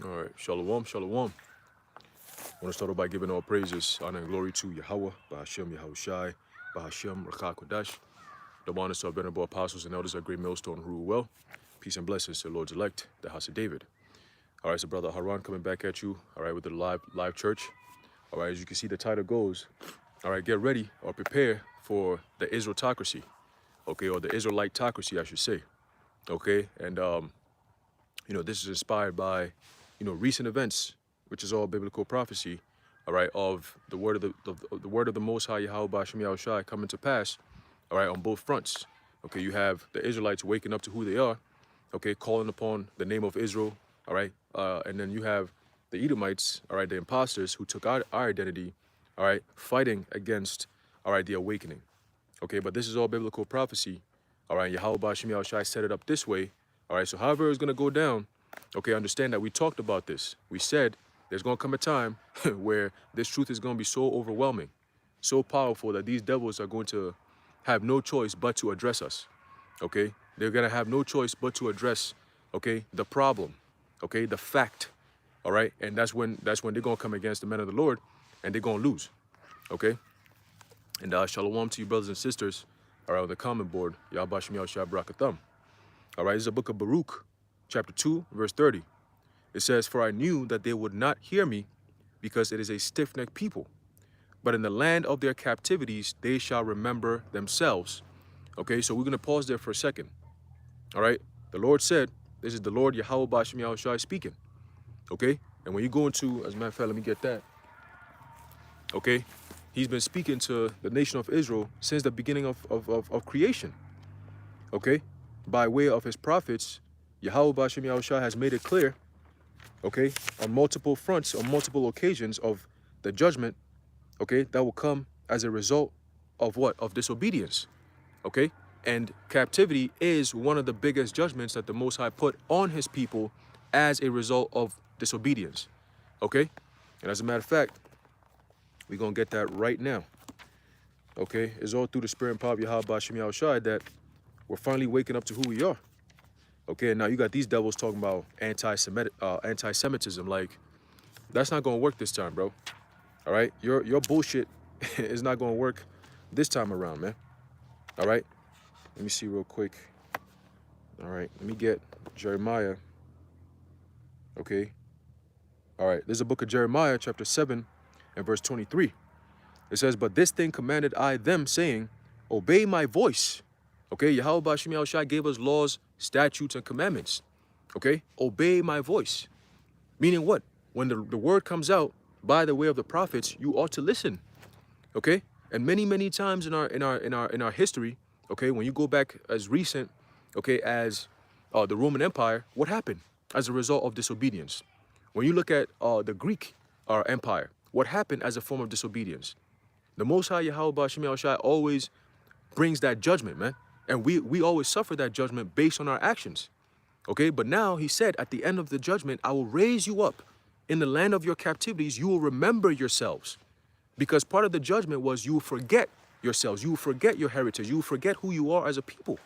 All right, shalom, shalom. I want to start off by giving all praises, honor, and glory to Yahweh, Bahashem Yahushai, Bahashem Rakah Kodash, the honors to our venerable apostles and elders of great millstone who rule well. Peace and blessings to the Lord's elect, the house of David. All right, so Brother Haran coming back at you, all right, with the live church. All right, as you can see, the title goes, all right, get ready or prepare for the Israelite-Tocracy, okay, or the Israelite-Tocracy, I should say, okay, and this is inspired by, recent events, which is all biblical prophecy, all right, of the word of the Most High Yahweh B'Shem Yahushai coming to pass, all right, on both fronts. Okay, you have the Israelites waking up to who they are, okay, calling upon the name of Israel, all right, and then you have the Edomites, all right, the imposters who took our identity, all right, fighting against, all right, the awakening. Okay, but this is all biblical prophecy, all right, Yahweh B'Shem Yahushai set it up this way, all right, so however it's going to go down, okay, understand that we talked about this. We said there's going to come a time where this truth is going to be so overwhelming, so powerful that these devils are going to have no choice but to address us, okay? They're going to have no choice but to address, okay, the problem, okay, the fact, all right? And that's when they're going to come against the men of the Lord, and they're going to lose, okay? And shalom to you brothers and sisters, all right, on the comment board, Yahweh Shem Yahushua Barakatham. All right, this is the book of Baruch, chapter 2, verse 30. It says, "For I knew that they would not hear me, because it is a stiff-necked people. But in the land of their captivities, they shall remember themselves." Okay, so we're going to pause there for a second. All right, the Lord said, this is the Lord Yahweh B'Shem Yahushai speaking. Okay, and when you go into, as a matter of fact, let me get that. Okay, he's been speaking to the nation of Israel since the beginning of creation. Okay, by way of his prophets, Yahweh B'Shem Yahushai has made it clear, okay, on multiple fronts, on multiple occasions of the judgment, okay, that will come as a result of what? Of disobedience, okay? And captivity is one of the biggest judgments that the Most High put on his people as a result of disobedience, okay? And as a matter of fact, we're going to get that right now, okay? It's all through the spirit and power of Yahweh B'Shem Yahushai that we're finally waking up to who we are. Okay, now you got these devils talking about anti-Semitism. Like, that's not going to work this time, bro. All right, your bullshit is not going to work this time around, man. All right, let me see real quick. All right, let me get Jeremiah. Okay, all right, there's a book of Jeremiah, chapter 7, and verse 23. It says, "But this thing commanded I them, saying, obey my voice." Okay, Yahweh B'Shem Yahushai gave us laws, statutes, and commandments. Okay, obey my voice. Meaning what? When the word comes out by the way of the prophets, you ought to listen. Okay, and many times in our history, okay, when you go back as recent, okay, as the Roman Empire, what happened as a result of disobedience? When you look at the Greek Empire, what happened as a form of disobedience? The Most High Yahweh B'Shem Yahushai always brings that judgment, man. And we always suffer that judgment based on our actions. Okay, but now he said at the end of the judgment, I will raise you up in the land of your captivities. You will remember yourselves. Because part of the judgment was you will forget yourselves. You will forget your heritage. You will forget who you are as a people.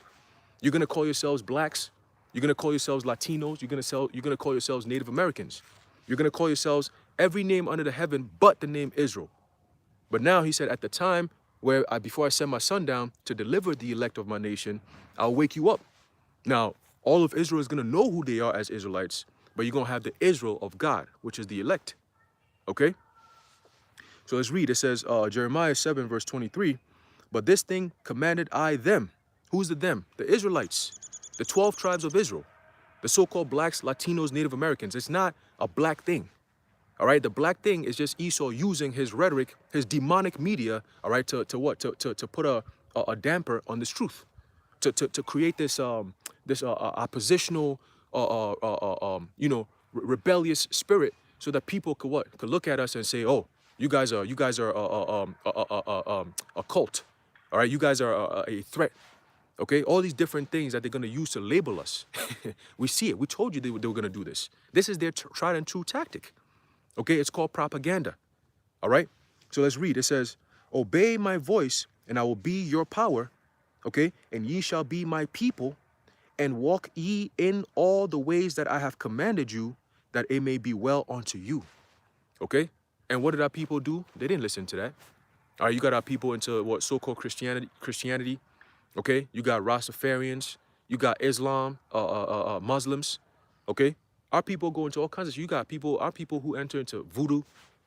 You're going to call yourselves blacks. You're going to call yourselves Latinos. You're going to call yourselves Native Americans. You're going to call yourselves every name under the heaven but the name Israel. But now he said at the time where before I send my son down to deliver the elect of my nation, I'll wake you up. Now, all of Israel is going to know who they are as Israelites, but you're going to have the Israel of God, which is the elect. Okay? So let's read. It says, Jeremiah 7, verse 23, "But this thing commanded I them." Who's the them? The Israelites, the 12 tribes of Israel, the so-called blacks, Latinos, Native Americans. It's not a black thing. All right, the black thing is just Esau using his rhetoric, his demonic media, all right, to put a damper on this truth, to create this oppositional, rebellious spirit, so that people could look at us and say, oh, you guys are a cult, all right, you guys are a threat. Okay, all these different things that they're going to use to label us. We see it. We told you they were going to do this. This is their tried and true tactic. Okay, it's called propaganda. All right, so let's read. It says, obey my voice, and I will be your power. Okay, and ye shall be my people, and walk ye in all the ways that I have commanded you, that it may be well unto you. Okay? And what did our people do? They didn't listen to that. All right, you got our people into what so-called Christianity. Okay, you got Rastafarians, you got Islam, Muslims. Okay, our people go into all kinds of. You got people, our people who enter into voodoo,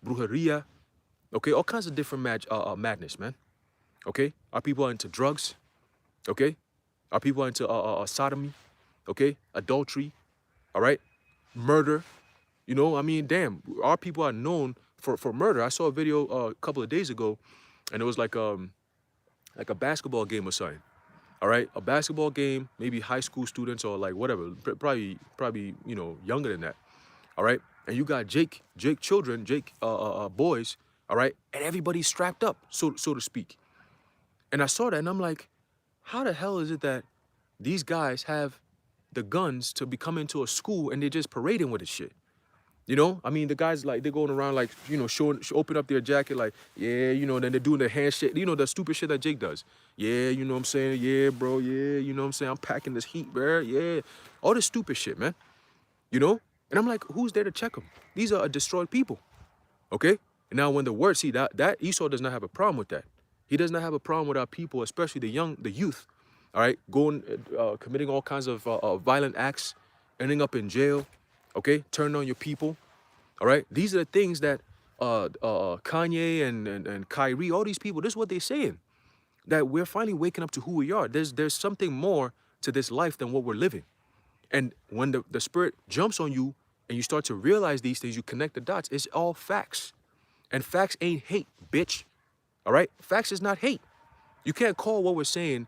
brujeria. Okay, all kinds of different madness, man. Okay, our people are into drugs. Okay, our people are into sodomy. Okay, adultery. All right, murder. You know, I mean, damn, our people are known for murder. I saw a video a couple of days ago, and it was like a basketball game or something. All right, a basketball game, maybe high school students or like whatever, probably you know, younger than that. All right, and you got Jake children, boys. All right, and everybody's strapped up, so to speak. And I saw that, and I'm like, how the hell is it that these guys have the guns to be coming to a school and they're just parading with this shit? You know, I mean, the guys, like, they're going around, like, you know, open up their jacket, like, yeah, you know, then they're doing the handshake, you know, the stupid shit that Jake does. Yeah, you know what I'm saying? Yeah, bro, yeah, you know what I'm saying? I'm packing this heat, bro, yeah. All this stupid shit, man. You know? And I'm like, who's there to check them? These are destroyed people, okay? And now when the word, see, that Esau does not have a problem with that. He does not have a problem with our people, especially the youth, all right, going, committing all kinds of violent acts, ending up in jail, okay, turning on your people, all right? These are the things that Kanye and Kyrie, all these people, this is what they're saying, that we're finally waking up to who we are. There's something more to this life than what we're living. And when the spirit jumps on you and you start to realize these things, you connect the dots, it's all facts. And facts ain't hate, bitch, all right? Facts is not hate. You can't call what we're saying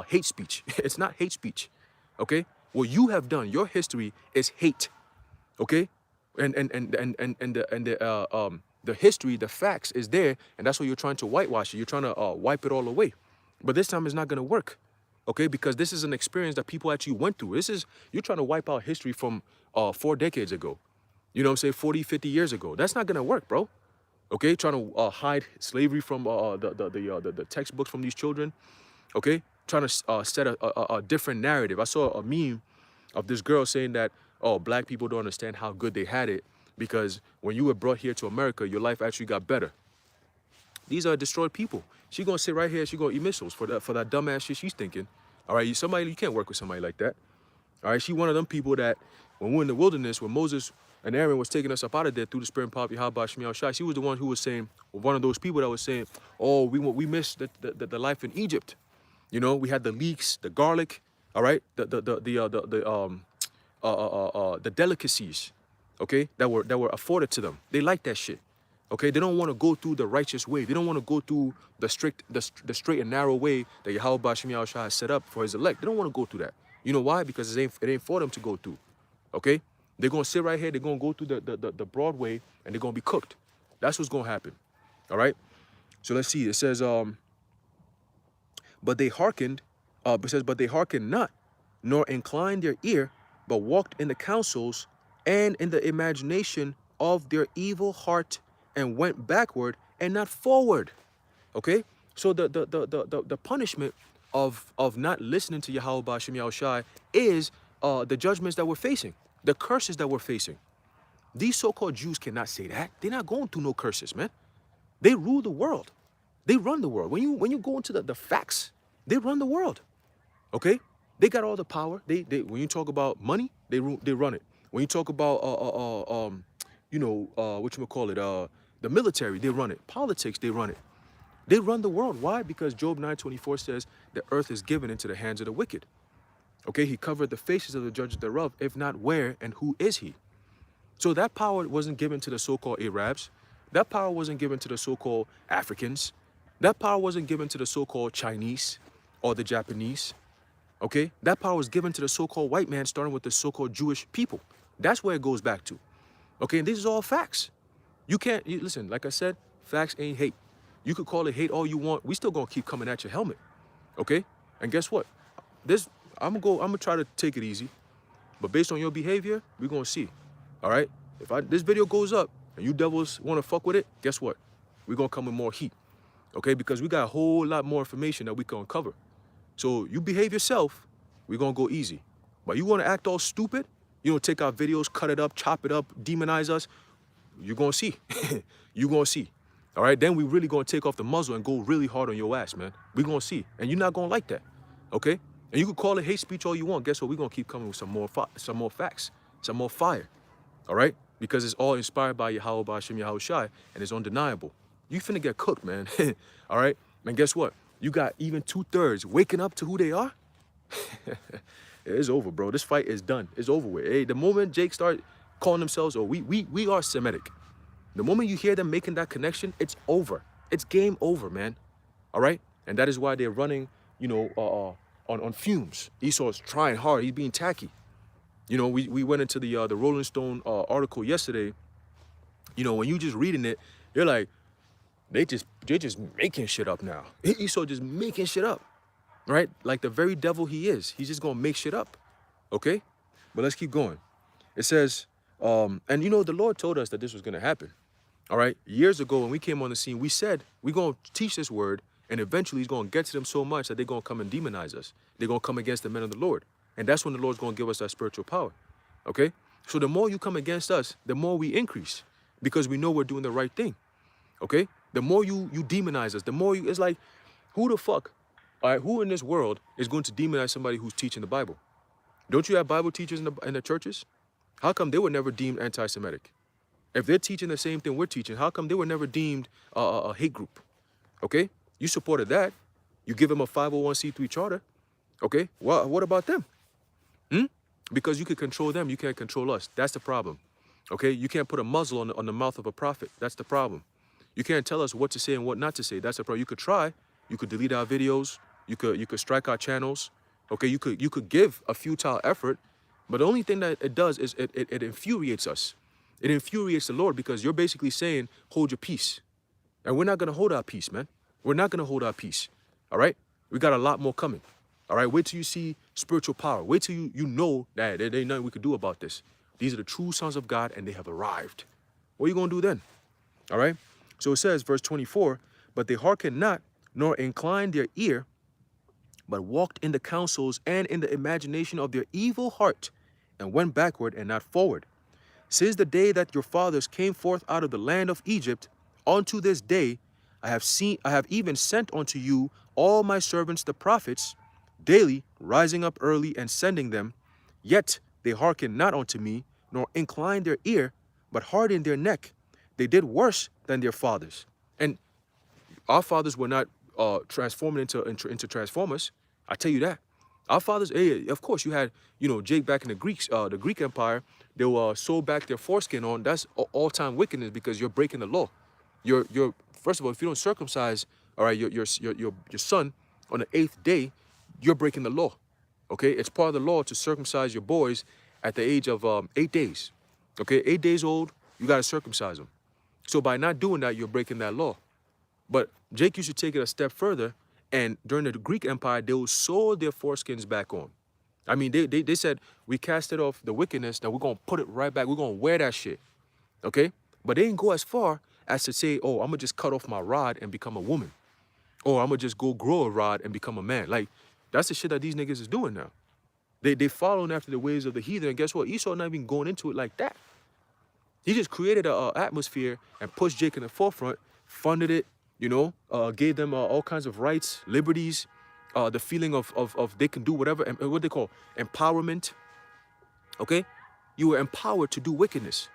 hate speech. It's not hate speech, okay? What you have done, your history is hate, okay? And the history, the facts is there, and that's what you're trying to whitewash it. You're trying to wipe it all away. But this time it's not gonna work, okay? Because this is an experience that people actually went through. You're trying to wipe out history from 4 decades ago. You know what I'm saying? 40, 50 years ago. That's not gonna work, bro. Okay, trying to hide slavery from the textbooks from these children. Okay, trying to set a different narrative. I saw a meme of this girl saying that, oh, black people don't understand how good they had it because when you were brought here to America, your life actually got better. These are destroyed people. She gonna sit right here. She gonna eat missiles for that dumbass shit she's thinking. All right, you can't work with somebody like that. All right, she one of them people that when we're in the wilderness, when Moses and Aaron was taking us up out of there through the spirit and power of Yahweh Shemiah Shai, she was the one who was saying, one of those people that was saying, oh, we missed the life in Egypt. You know, we had the leeks, the garlic, all right, the delicacies, okay, that were afforded to them. They like that shit. Okay, they don't want to go through the righteous way. They don't want to go through the straight and narrow way that Yahweh Shemiah Shai has set up for his elect. They don't want to go through that. You know why? Because it ain't for them to go through. Okay? They're going to sit right here. They're going to go through the broad way, and they're going to be cooked. That's what's going to happen. All right? So let's see. It says, but they hearkened, but they hearkened not, nor inclined their ear, but walked in the counsels and in the imagination of their evil heart, and went backward and not forward. Okay? So the punishment of not listening to Yahweh Ba'ashem Yahushai is the judgments that we're facing, the curses that we're facing. These so-called Jews cannot say that. They're not going through no curses, man. They rule the world. They run the world. When you go into the facts, they run the world. Okay? They got all the power. They when you talk about money, they run it. When you talk about the military, they run it. Politics, they run it. They run the world. Why? Because Job 9:24 says the earth is given into the hands of the wicked. Okay, he covered the faces of the judges thereof. If not, where and who is he? So that power wasn't given to the so-called Arabs. That power wasn't given to the so-called Africans. That power wasn't given to the so-called Chinese or the Japanese. Okay, that power was given to the so-called white man, starting with the so-called Jewish people. That's where it goes back to. Okay, and this is all facts. Listen, like I said, facts ain't hate. You could call it hate all you want. We still gonna keep coming at your helmet. Okay? And guess what? I'm gonna try to take it easy. But based on your behavior, we're gonna see. All right? If this video goes up and you devils wanna fuck with it, guess what? We're gonna come with more heat. Okay? Because we got a whole lot more information that we can uncover. So you behave yourself, we're gonna go easy. But you wanna act all stupid, You know, take our videos, cut it up, chop it up, demonize us. You're going to see. You're going to see. All right? Then we really going to take off the muzzle and go really hard on your ass, man. We're going to see. And you're not going to like that. Okay? And you can call it hate speech all you want. Guess what? We're going to keep coming with some more facts, some more fire. All right? Because it's all inspired by Yahweh, by Hashem Yahweh Shai, and it's undeniable. You finna get cooked, man. All right? And guess what? You got even 2/3 waking up to who they are. It's over, bro. This fight is done. It's over with. Hey, the moment Jake start calling themselves, oh, we are Semitic. The moment you hear them making that connection, it's over. It's game over, man. All right? And that is why they're running, you know, on fumes. Esau's trying hard. He's being tacky. You know, we went into the Rolling Stone article yesterday. You know, when you just reading it, you're like, they're just making shit up now. Esau just making shit up, right? Like the very devil he is. He's just gonna make shit up, okay? But let's keep going. It says, and you know, the Lord told us that this was gonna happen, all right? Years ago when we came on the scene, we said, we're gonna teach this word, and eventually he's gonna get to them so much that they're gonna come and demonize us. They're gonna come against the men of the Lord. And that's when the Lord's gonna give us that spiritual power, okay? So the more you come against us, the more we increase, because we know we're doing the right thing, okay? The more you demonize us, the more you, it's like, who the fuck, all right, who in this world is going to demonize somebody who's teaching the Bible? Don't you have Bible teachers in the churches? How come they were never deemed anti-Semitic? If they're teaching the same thing we're teaching, how come they were never deemed a hate group? Okay? You supported that. You give them a 501c3 charter. Okay? Well, what about them? Because you can control them, you can't control us. That's the problem. Okay? You can't put a muzzle on the mouth of a prophet. That's the problem. You can't tell us what to say and what not to say. That's the problem. You could try. You could delete our videos. You could strike our channels. Okay? You could give a futile effort, but the only thing that it does is it infuriates us. It infuriates the Lord, because you're basically saying, hold your peace. And we're not going to hold our peace, man. We're not going to hold our peace. All right? We got a lot more coming. All right? Wait till you see spiritual power. Wait till you know that there ain't nothing we could do about this. These are the true sons of God, and they have arrived. What are you going to do then? All right? So it says, verse 24, but they hearkened not, nor inclined their ear, but walked in the counsels and in the imagination of their evil heart, and went backward and not forward. Since the day that your fathers came forth out of the land of Egypt, unto this day, I have even sent unto you all my servants the prophets, daily rising up early and sending them. Yet they hearkened not unto me, nor inclined their ear, but hardened their neck. They did worse than their fathers. And our fathers were not transformed into transformers. I tell you that. Our fathers, of course, you had, you know, Jake back in the Greek Empire. They will sew back their foreskin on. That's all-time wickedness, because you're breaking the law. You're first of all, if you don't circumcise, all right, your son on the 8th day, you're breaking the law. Okay, it's part of the law to circumcise your boys at the age of 8 days. Okay, 8 days old, you got to circumcise them. So by not doing that, you're breaking that law. But Jake used to take it a step further, and during the Greek Empire, they would sew their foreskins back on. I mean, they said, we casted off the wickedness, now we're going to put it right back. We're going to wear that shit, okay? But they didn't go as far as to say, oh, I'm going to just cut off my rod and become a woman. Or I'm going to just go grow a rod and become a man. Like, that's the shit that these niggas is doing now. They following after the ways of the heathen, and guess what? Esau not even going into it like that. He just created an atmosphere and pushed Jake in the forefront, funded it, you know, gave them all kinds of rights, liberties, the feeling of they can do whatever, and what they call empowerment. Okay? You were empowered to do wickedness.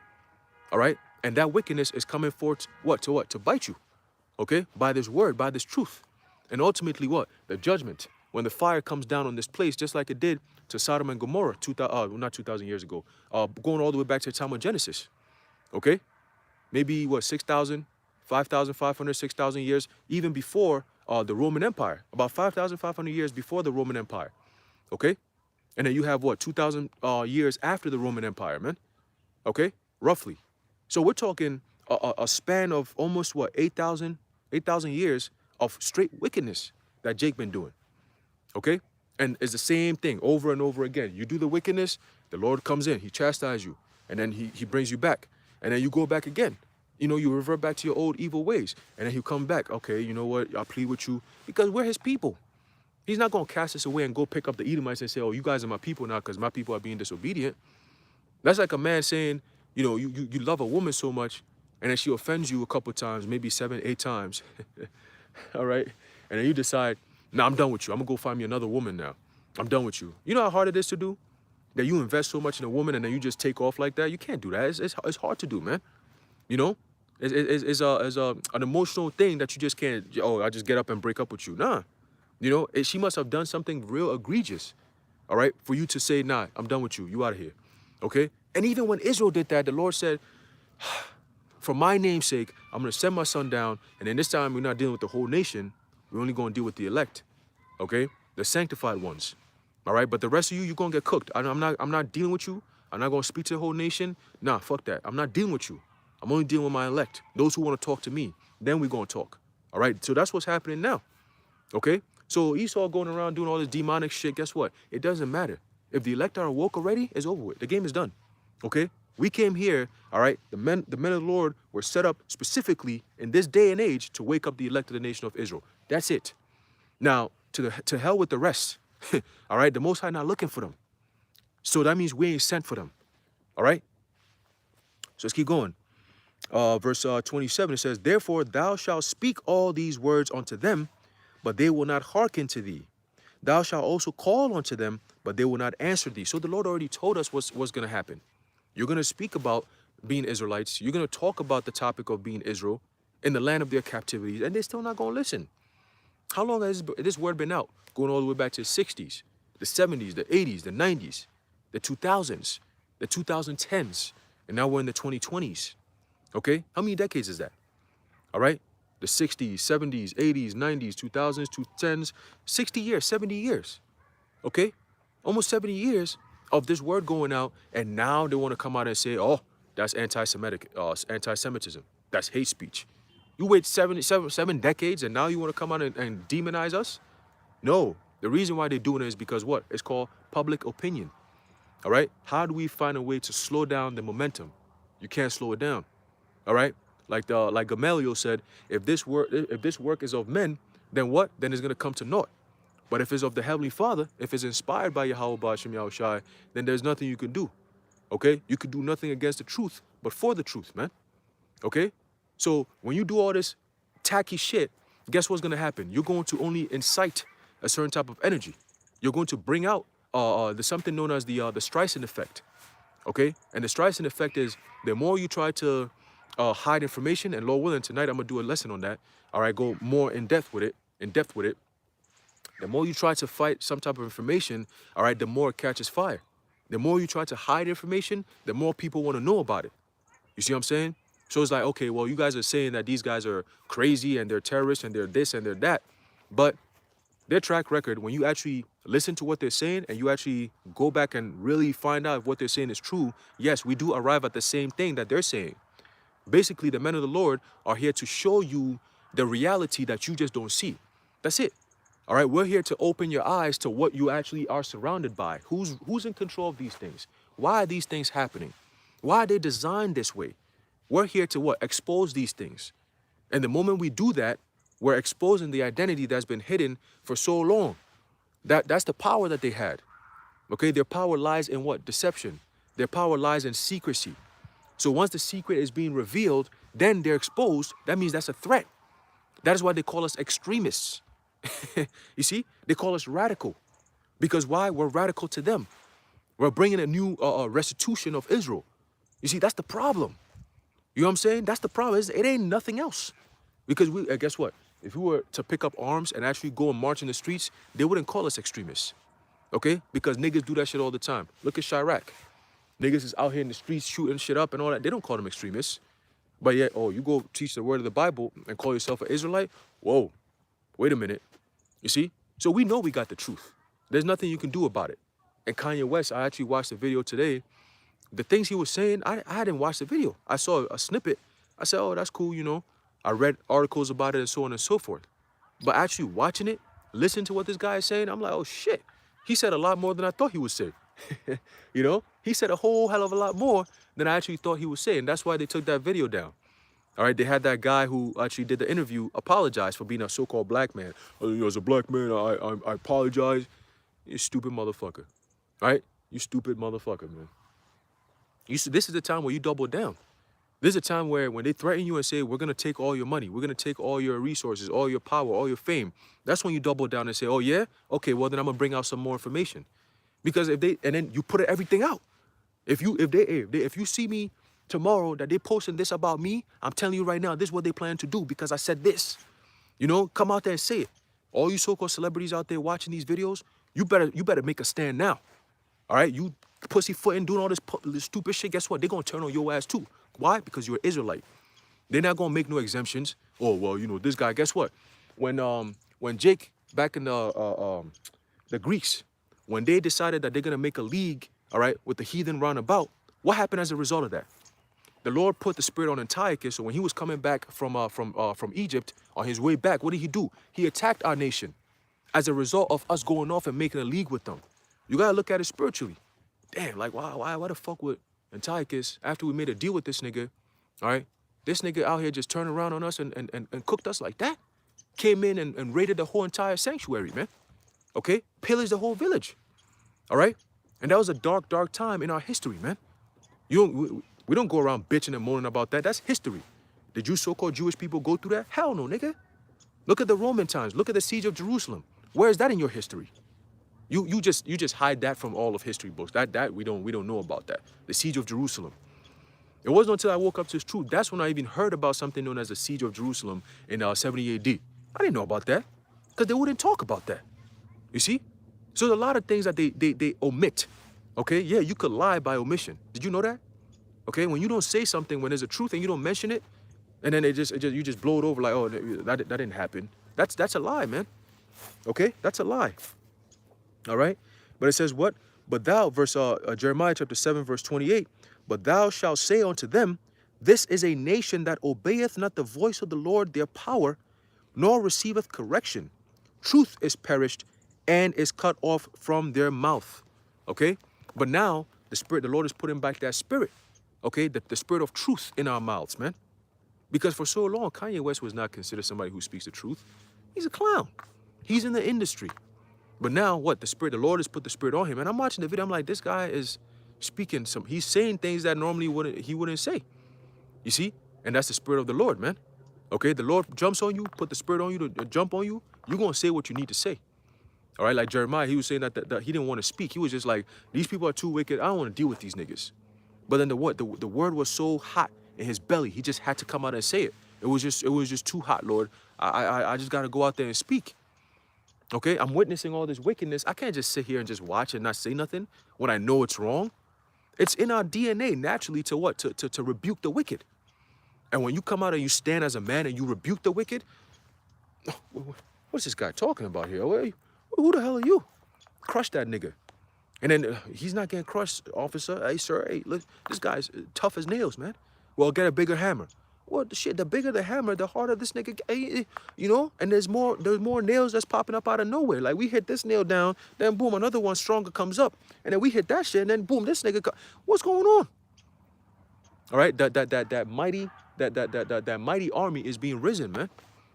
All right? And that wickedness is coming forth, what? To bite you. Okay? By this word, by this truth. And ultimately what? The judgment. When the fire comes down on this place, just like it did to Sodom and Gomorrah, not 2,000 years ago, going all the way back to the time of Genesis. Okay? Maybe, what, 6,000, 5,500, 6,000 years, even before the Roman Empire. About 5,500 years before the Roman Empire. Okay? And then you have, what, 2,000 years after the Roman Empire, man? Okay? Roughly. So we're talking a span of almost, what, 8,000 years of straight wickedness that Jake been doing. Okay? And it's the same thing over and over again. You do the wickedness, the Lord comes in, he chastises you, and then he brings you back. And then you go back again. You know, you revert back to your old evil ways. And then he'll come back. Okay, you know what? I'll plead with you. Because we're his people. He's not going to cast us away and go pick up the Edomites and say, oh, you guys are my people now because my people are being disobedient. That's like a man saying, you know, you love a woman so much, and then she offends you a couple times, maybe 7, 8 times. All right? And then you decide, nah, I'm done with you. I'm gonna go find me another woman now. I'm done with you. You know how hard it is to do? That you invest so much in a woman and then you just take off like that? You can't do that. It's hard to do, man. You know? It's an emotional thing that you just can't, oh, I just get up and break up with you. Nah. You know, she must have done something real egregious, all right, for you to say, nah, I'm done with you. You out of here, okay? And even when Israel did that, the Lord said, for my name's sake, I'm going to send my son down, and then this time we're not dealing with the whole nation. We're only going to deal with the elect, okay? The sanctified ones, all right? But the rest of you, you're going to get cooked. I'm not dealing with you. I'm not going to speak to the whole nation. Nah, fuck that. I'm not dealing with you. I'm only dealing with my elect, those who want to talk to me. Then we're going to talk, all right? So that's what's happening now, okay? So Esau going around doing all this demonic shit, guess what? It doesn't matter. If the elect are awoke already, it's over with. The game is done, okay? We came here, all right? The men of the Lord were set up specifically in this day and age to wake up the elect of the nation of Israel. That's it. Now, to hell with the rest, all right? The Most High not looking for them. So that means we ain't sent for them, all right? So let's keep going. Verse 27, it says, therefore thou shalt speak all these words unto them, but they will not hearken to thee. Thou shalt also call unto them, but they will not answer thee. So the Lord already told us what's going to happen. You're going to speak about being Israelites. You're going to talk about the topic of being Israel in the land of their captivities, and they're still not going to listen. How long has this word been out? Going all the way back to the 60s, the 70s, the 80s, the 90s, the 2000s, the 2010s, and now we're in the 2020s. Okay? How many decades is that? All right? The 60s, 70s, 80s, 90s, 2000s, 2010s, 60 years, 70 years, okay? Almost 70 years of this word going out, and now they want to come out and say, oh, that's anti-Semitism. That's hate speech. You wait 7 decades, and now you want to come out and demonize us? No. The reason why they're doing it is because what? It's called public opinion, all right? How do we find a way to slow down the momentum? You can't slow it down, all right? Like Gamaliel said, if this work is of men, then what? Then it's gonna come to naught. But if it's of the Heavenly Father, if it's inspired by Yahweh Ba'ashem Yahushai, then there's nothing you can do. Okay? You can do nothing against the truth, but for the truth, man. Okay? So when you do all this tacky shit, guess what's gonna happen? You're going to only incite a certain type of energy. You're going to bring out there's something known as the Streisand effect. Okay? And the Streisand effect is the more you try to hide information, and Lord willing, tonight I'm gonna do a lesson on that. All right, go more in depth with it. The more you try to fight some type of information, all right, the more it catches fire. The more you try to hide information, the more people want to know about it. You see what I'm saying? So it's like, okay, well, you guys are saying that these guys are crazy and they're terrorists and they're this and they're that, but their track record, when you actually listen to what they're saying and you actually go back and really find out if what they're saying is true, yes, we do arrive at the same thing that they're saying. Basically, the men of the Lord are here to show you the reality that you just don't see. That's it. All right, we're here to open your eyes to what you actually are surrounded by. Who's in control of these things? Why are these things happening? Why are they designed this way? We're here to what? Expose these things. And the moment we do that, we're exposing the identity that's been hidden for so long. That's the power that they had. Okay, their power lies in what? Deception. Their power lies in secrecy. So once the secret is being revealed, then they're exposed. That means that's a threat. That is why they call us extremists. You see, they call us radical. Because why? We're radical to them. We're bringing a new restitution of Israel. You see, that's the problem. You know what I'm saying? That's the problem. It ain't nothing else. Because guess what? If we were to pick up arms and actually go and march in the streets, they wouldn't call us extremists. Okay? Because niggas do that shit all the time. Look at Chirac. Niggas is out here in the streets shooting shit up and all that. They don't call them extremists. But yet, oh, you go teach the word of the Bible and call yourself an Israelite? Whoa, wait a minute. You see? So we know we got the truth. There's nothing you can do about it. And Kanye West, I actually watched the video today. The things he was saying, I hadn't watched the video. I saw a snippet. I said, oh, that's cool, you know. I read articles about it and so on and so forth. But actually watching it, listening to what this guy is saying, I'm like, oh, shit. He said a lot more than I thought he would say. You know, he said a whole hell of a lot more than I actually thought he would say. And that's why they took that video down. All right, they had that guy who actually did the interview apologize for being a so-called black man. Oh, as a black man, I apologize. You stupid motherfucker. All right? You stupid motherfucker, man. This is the time where you double down. This is a time where when they threaten you and say, we're going to take all your money, we're going to take all your resources, all your power, all your fame, that's when you double down and say, oh yeah? Okay, well then I'm going to bring out some more information. Because and then you put everything out. If you see me tomorrow that they posting this about me, I'm telling you right now, this is what they plan to do because I said this. You know, come out there and say it. All you so-called celebrities out there watching these videos, you better make a stand now. All right, you pussyfooting, doing all this stupid shit. Guess what? They're gonna turn on your ass too. Why? Because you're an Israelite. They're not gonna make no exemptions. Oh well, you know this guy. Guess what? When Jake back in the Greeks, when they decided that they're gonna make a league, all right, with the heathen roundabout, what happened as a result of that? The Lord put the spirit on Antiochus. So when he was coming back from Egypt on his way back, what did he do? He attacked our nation as a result of us going off and making a league with them. You gotta look at it spiritually. Damn, like why the fuck would Antiochus, after we made a deal with this nigga, all right, this nigga out here just turned around on us and cooked us like that? Came in and raided the whole entire sanctuary, man. Okay? Pillaged the whole village. All right? And that was a dark, dark time in our history, man. We don't go around bitching and moaning about that. That's history. Did you so-called Jewish people go through that? Hell no, nigga. Look at the Roman times. Look at the siege of Jerusalem. Where is that in your history? You just hide that from all of history books. That we don't know about that. The siege of Jerusalem. It wasn't until I woke up to this truth. That's when I even heard about something known as the siege of Jerusalem in 70 AD. I didn't know about that because they wouldn't talk about that. You see? So there's a lot of things that they omit. Okay? Yeah, you could lie by omission. Did you know that? Okay? When you don't say something when there's a truth and you don't mention it, and then you just blow it over like, oh, that didn't happen. That's a lie, man. Okay? That's a lie. All right? But it says what? But thou, Jeremiah chapter 7, verse 28, but thou shalt say unto them, this is a nation that obeyeth not the voice of the Lord their power, nor receiveth correction. Truth is perished and is cut off from their mouth. Okay? But now, the Lord is putting back that spirit. Okay? The spirit of truth in our mouths, man. Because for so long, Kanye West was not considered somebody who speaks the truth. He's a clown. He's in the industry. But now what? The Lord has put the spirit on him. And I'm watching the video, I'm like, this guy is speaking he's saying things that normally he wouldn't say. You see? And that's the spirit of the Lord, man. Okay? The Lord jumps on you, put the spirit on you to jump on you. You're going to say what you need to say. All right? Like Jeremiah, he was saying that he didn't want to speak. He was just like, these people are too wicked. I don't want to deal with these niggas. But then the word was so hot in his belly, he just had to come out and say it. It was just too hot, Lord. I just got to go out there and speak. Okay, I'm witnessing all this wickedness. I can't just sit here and just watch and not say nothing when I know it's wrong. It's in our DNA naturally to what? To rebuke the wicked. And when you come out and you stand as a man and you rebuke the wicked, what's this guy talking about here? Who the hell are you? Crush that nigga. And then he's not getting crushed, officer. Hey, sir, hey, look, this guy's tough as nails, man. Well, get a bigger hammer. Well, the bigger the hammer, the harder this nigga, you know? And there's more nails that's popping up out of nowhere. Like, we hit this nail down, then boom, another one stronger comes up. And then we hit that shit, and then boom, this nigga, what's going on? All right, that mighty army is being risen, man.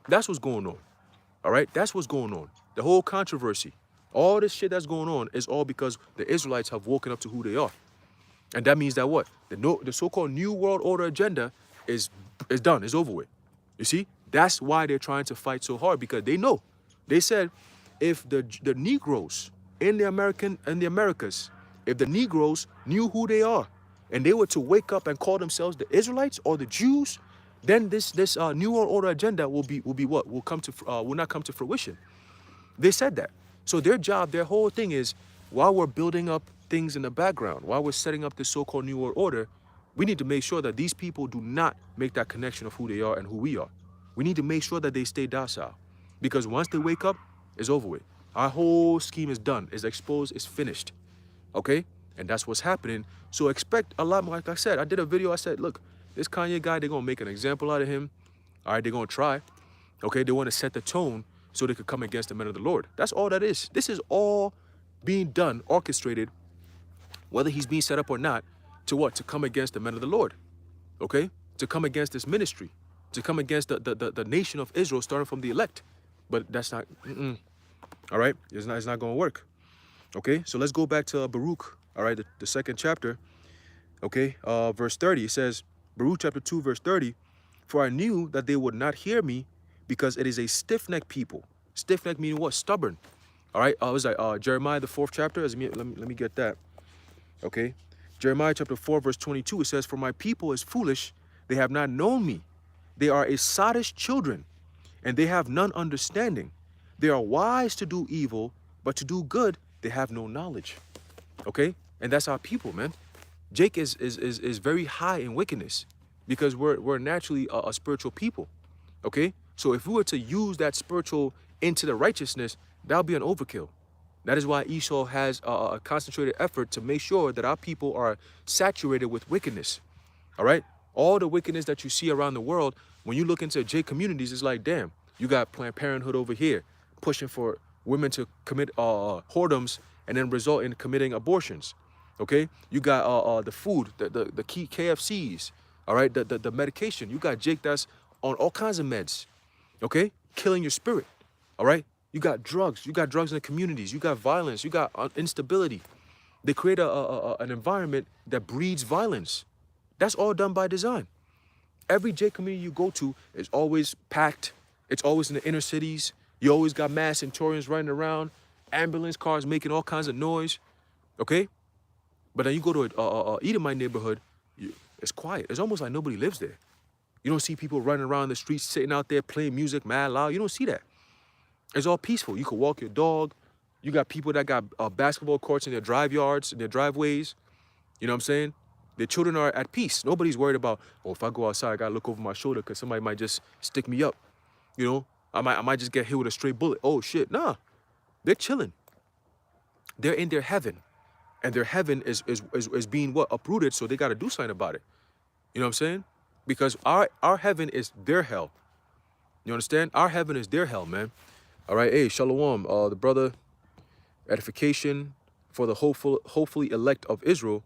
That's what's going on. All right, that's what's going on. The whole controversy, all this shit that's going on is all because the Israelites have woken up to who they are. And that means that what? The so-called New World Order agenda is done, it's over with. You see? That's why they're trying to fight so hard, because they know. They said if the Negroes in the Americas, if the Negroes knew who they are and they were to wake up and call themselves the Israelites or the Jews, then this New World Order agenda will be what? Will not come to fruition. They said that. So their job, their whole thing is, while we're building up things in the background, while we're setting up this so-called New World Order, we need to make sure that these people do not make that connection of who they are and who we are. We need to make sure that they stay docile. Because once they wake up, it's over with. Our whole scheme is done, it's exposed, it's finished. Okay? And that's what's happening. So expect a lot more. Like I said, I did a video, I said, look, this Kanye guy, they're going to make an example out of him. All right, they're going to try. Okay, they want to set the tone so they could come against the men of the Lord. That's all that is. This is all being done, orchestrated, whether he's being set up or not, to what? To come against the men of the Lord. Okay? To come against this ministry. To come against the nation of Israel, starting from the elect. But that's not, all right? It's not going to work. Okay? So let's go back to Baruch, all right, the second chapter. Okay, verse 30, it says, Baruch chapter 2, verse 30, for I knew that they would not hear me because it is a stiff-necked people. Stiff-necked meaning what? Stubborn. All right, was that Jeremiah, the 4th chapter? Let me get that. Okay, Jeremiah chapter 4, verse 22, it says, for my people is foolish, they have not known me. They are a sottish children, and they have none understanding. They are wise to do evil, but to do good, they have no knowledge. Okay, and that's our people, man. Jake is very high in wickedness because we're naturally a spiritual people. Okay, so if we were to use that spiritual into the righteousness, that'll be an overkill. That is why Esau has a concentrated effort to make sure that our people are saturated with wickedness. All right, all the wickedness that you see around the world, when you look into Jake communities, it's like, damn, you got Planned Parenthood over here pushing for women to commit whoredoms and then result in committing abortions. Okay, you got the food, the key KFCs. All right, the medication. You got Jake that's on all kinds of meds. Okay, killing your spirit. All right, you got drugs. You got drugs in the communities. You got violence. You got instability. They create an environment that breeds violence. That's all done by design. Every J community you go to is always packed. It's always in the inner cities. You always got mass centurions running around, ambulance cars making all kinds of noise. Okay, but then you go to a Edomite neighborhood, it's quiet. It's almost like nobody lives there. You don't see people running around the streets, sitting out there playing music mad loud. You don't see that. It's all peaceful. You can walk your dog. You got people that got basketball courts in their drive yards, in their driveways. You know what I'm saying? Their children are at peace. Nobody's worried about, oh, if I go outside, I gotta look over my shoulder because somebody might just stick me up. You know, I might just get hit with a stray bullet. Oh shit, nah. They're chilling. They're in their heaven. And their heaven is being what? Uprooted, so they gotta do something about it. You know what I'm saying? Because our heaven is their hell. You understand? Our heaven is their hell, man. All right, hey, Shalom, the brother, edification for the hopefully elect of Israel.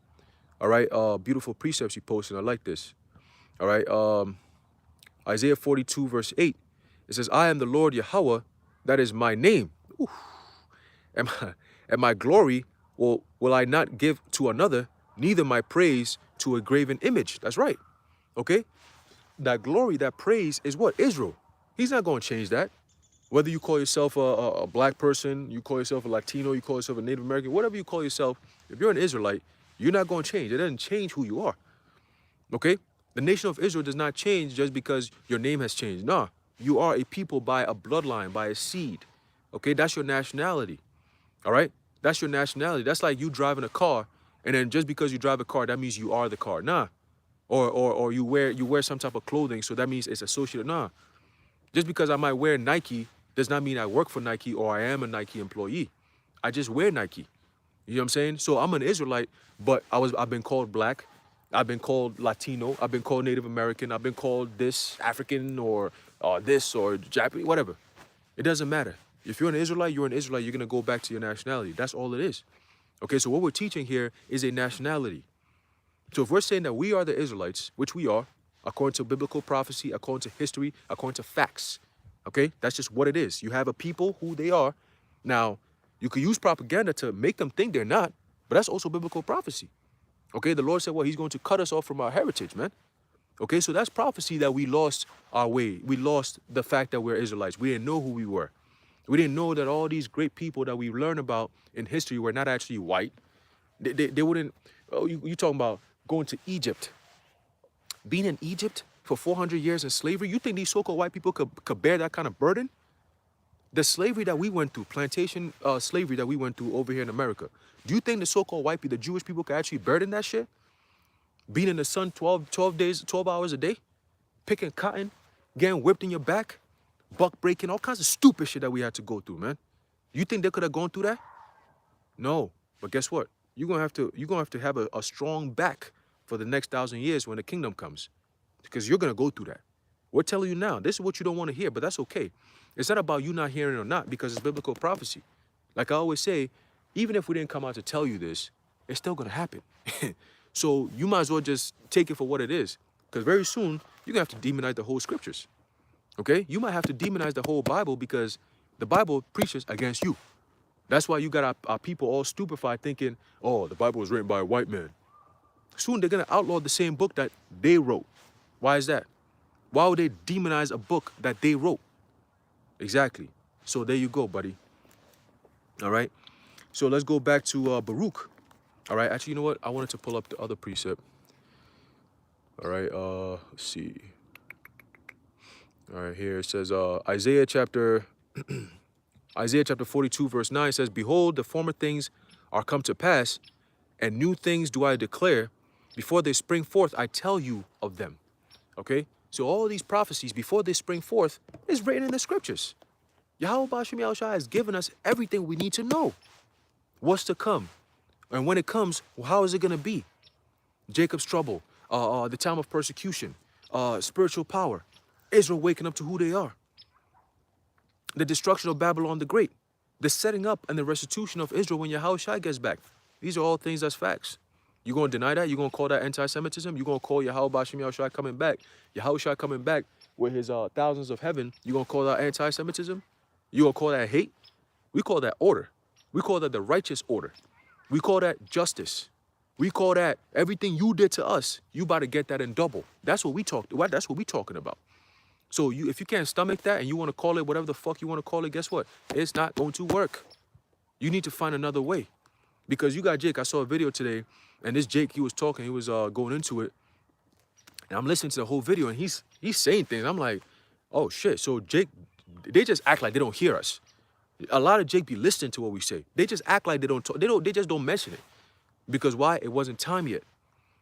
All right, beautiful precepts you posted. I like this. All right, Isaiah 42, verse 8. It says, I am the Lord Yahweh, that is my name. Oof. And my glory will I not give to another, neither my praise to a graven image. That's right. Okay? That glory, that praise is what? Israel. He's not going to change that. Whether you call yourself a black person, you call yourself a Latino, you call yourself a Native American, whatever you call yourself, if you're an Israelite, you're not going to change. It doesn't change who you are. Okay? The nation of Israel does not change just because your name has changed. Nah, you are a people by a bloodline, by a seed. Okay? That's your nationality. All right? That's your nationality. That's like you driving a car, and then just because you drive a car, that means you are the car. Nah. Or you wear some type of clothing, so that means it's associated. Nah. Just because I might wear Nike does not mean I work for Nike or I am a Nike employee. I just wear Nike. You know what I'm saying? So I'm an Israelite, but I've been called black. I've been called Latino. I've been called Native American. I've been called this African or this or Japanese, whatever. It doesn't matter. If you're an Israelite, you're an Israelite. You're going to go back to your nationality. That's all it is. Okay, so what we're teaching here is a nationality. So if we're saying that we are the Israelites, which we are, according to biblical prophecy, according to history, according to facts, okay, that's just what it is. You have a people who they are. Now, you could use propaganda to make them think they're not, but that's also biblical prophecy. Okay, the Lord said, well, he's going to cut us off from our heritage, man. Okay, so that's prophecy that we lost our way. We lost the fact that we're Israelites. We didn't know who we were. We didn't know that all these great people that we learn about in history were not actually white. They wouldn't, oh, you talking about going to Egypt. Being in Egypt for 400 years in slavery, you think these so-called white people could bear that kind of burden? The slavery that we went through, plantation slavery that we went through over here in America, do you think the so-called white people, the Jewish people, could actually burden that shit? Being in the sun 12 hours a day, picking cotton, getting whipped in your back, buck breaking, all kinds of stupid shit that we had to go through, man. You think they could have gone through that? No. But guess what? You're gonna have to have a strong back for the next 1,000 years when the kingdom comes, because you're gonna go through that. We're telling you now. This is what you don't want to hear, but that's okay. It's not about you not hearing or not, because it's biblical prophecy. Like I always say, even if we didn't come out to tell you this, it's still gonna happen. So you might as well just take it for what it is, because very soon you're gonna have to demonize the whole scriptures. Okay? You might have to demonize the whole Bible because the Bible preaches against you. That's why you got our people all stupefied thinking, oh, the Bible was written by a white man. Soon they're going to outlaw the same book that they wrote. Why is that? Why would they demonize a book that they wrote? Exactly. So there you go, buddy. All right. So let's go back to Baruch. All right. Actually, you know what? I wanted to pull up the other precept. All right. Let's see. All right. Here it says Isaiah chapter 42, verse 9 says, "Behold, the former things are come to pass, and new things do I declare. Before they spring forth, I tell you of them." Okay? So all these prophecies, before they spring forth, is written in the scriptures. Yahweh Bashim Yahushua has given us everything we need to know. What's to come? And when it comes, well, how is it going to be? Jacob's trouble, the time of persecution, spiritual power, Israel waking up to who they are, the destruction of Babylon the Great, the setting up and the restitution of Israel when Yahushua gets back. These are all things that's facts. You going to deny that? You going to call that anti-Semitism? You going to call Yahweh Bashim Yahushua coming back? Yahushua coming back with his thousands of heaven, you going to call that anti-Semitism? You going to call that hate? We call that order. We call that the righteous order. We call that justice. We call that everything you did to us, you about to get that in double. That's what we that's what we talking about. So if you can't stomach that and you want to call it whatever the fuck you want to call it, guess what? It's not going to work. You need to find another way. Because you got Jake. I saw a video today, and this Jake, he was talking, he was going into it. And I'm listening to the whole video, and he's saying things. I'm like, oh shit. So Jake, they just act like they don't hear us. A lot of Jake be listening to what we say. They just act like they don't talk. They just don't mention it. Because why? It wasn't time yet.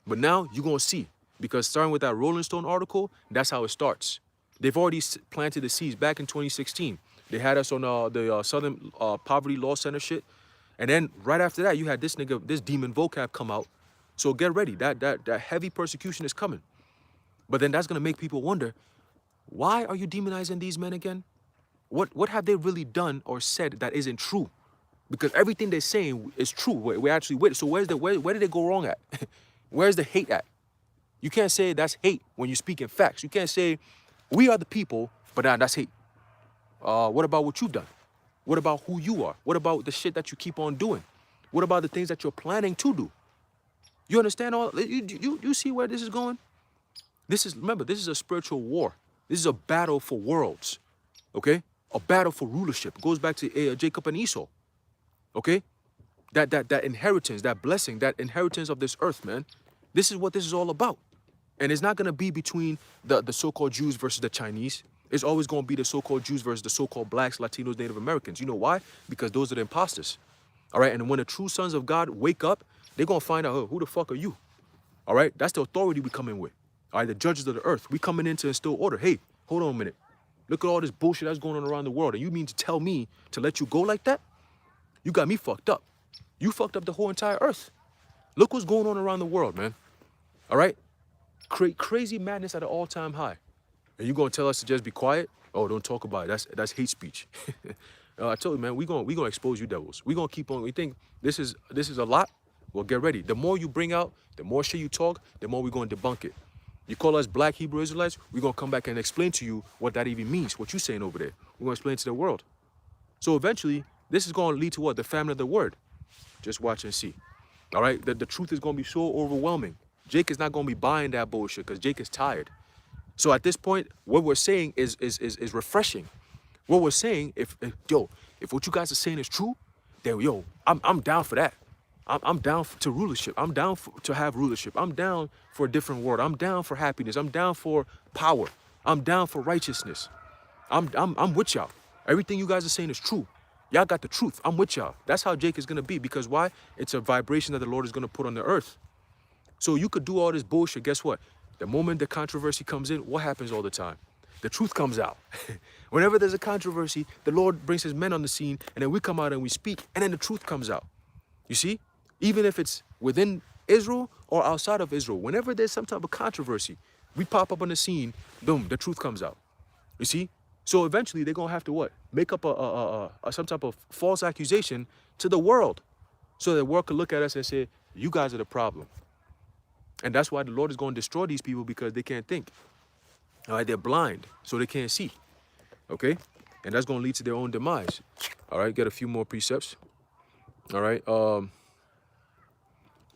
But now you're going to see. Because starting with that Rolling Stone article, that's how it starts. They've already planted the seeds back in 2016. They had us on the Southern Poverty Law Center shit. And then right after that, you had this nigga, this demon vocab come out. So get ready. That heavy persecution is coming. But then that's going to make people wonder, why are you demonizing these men again? What have they really done or said that isn't true? Because everything they're saying is true. We're actually with it. So where did they go wrong at? Where's the hate at? You can't say that's hate when you speak in facts. You can't say we are the people, but that's hate. What about what you've done? What about who you are? What about the shit that you keep on doing? What about the things that you're planning to do? You understand all? You see where this is going? Remember, this is a spiritual war. This is a battle for worlds. Okay? A battle for rulership. It goes back to Jacob and Esau. Okay? That inheritance, that blessing, that inheritance of this earth, man. This is what this is all about. And it's not going to be between the so-called Jews versus the Chinese. It's always going to be the so-called Jews versus the so-called blacks, Latinos, Native Americans. You know why? Because those are the imposters. All right? And when the true sons of God wake up, they're going to find out, who the fuck are you? All right? That's the authority we come in with. All right? The judges of the earth. We coming in to instill order. Hey, hold on a minute. Look at all this bullshit that's going on around the world. And you mean to tell me to let you go like that? You got me fucked up. You fucked up the whole entire earth. Look what's going on around the world, man. All right? Crazy madness at an all-time high. And you gonna tell us to just be quiet? Oh, don't talk about it. That's hate speech. I told you, man, we gonna expose you devils. We gonna keep on. We think this is a lot. Well, get ready. The more you bring out, the more shit you talk, the more we gonna debunk it. You call us black Hebrew Israelites, we gonna come back and explain to you what that even means, what you saying over there. We're gonna explain to the world. So eventually, this is gonna lead to what? The famine of the word. Just watch and see. All right? The truth is gonna be so overwhelming. Jake is not gonna be buying that bullshit because Jake is tired. So at this point, what we're saying is refreshing. What we're saying, if what you guys are saying is true, then I'm down for that. I'm down to rulership. I'm down to have rulership. I'm down for a different world. I'm down for happiness. I'm down for power. I'm down for righteousness. I'm with y'all. Everything you guys are saying is true. Y'all got the truth. I'm with y'all. That's how Jake is gonna be. Because why? It's a vibration that the Lord is gonna put on the earth. So you could do all this bullshit. Guess what? The moment the controversy comes in, what happens all the time? The truth comes out. Whenever there's a controversy, the Lord brings his men on the scene, and then we come out and we speak, and then the truth comes out. You see? Even if it's within Israel or outside of Israel, whenever there's some type of controversy, we pop up on the scene, boom, the truth comes out. You see? So eventually they're going to have to what? Make up some type of false accusation to the world. So the world could look at us and say, you guys are the problem. And that's why the Lord is going to destroy these people, because they can't think. All right, they're blind, so they can't see. Okay? And that's going to lead to their own demise. All right, get a few more precepts. All right.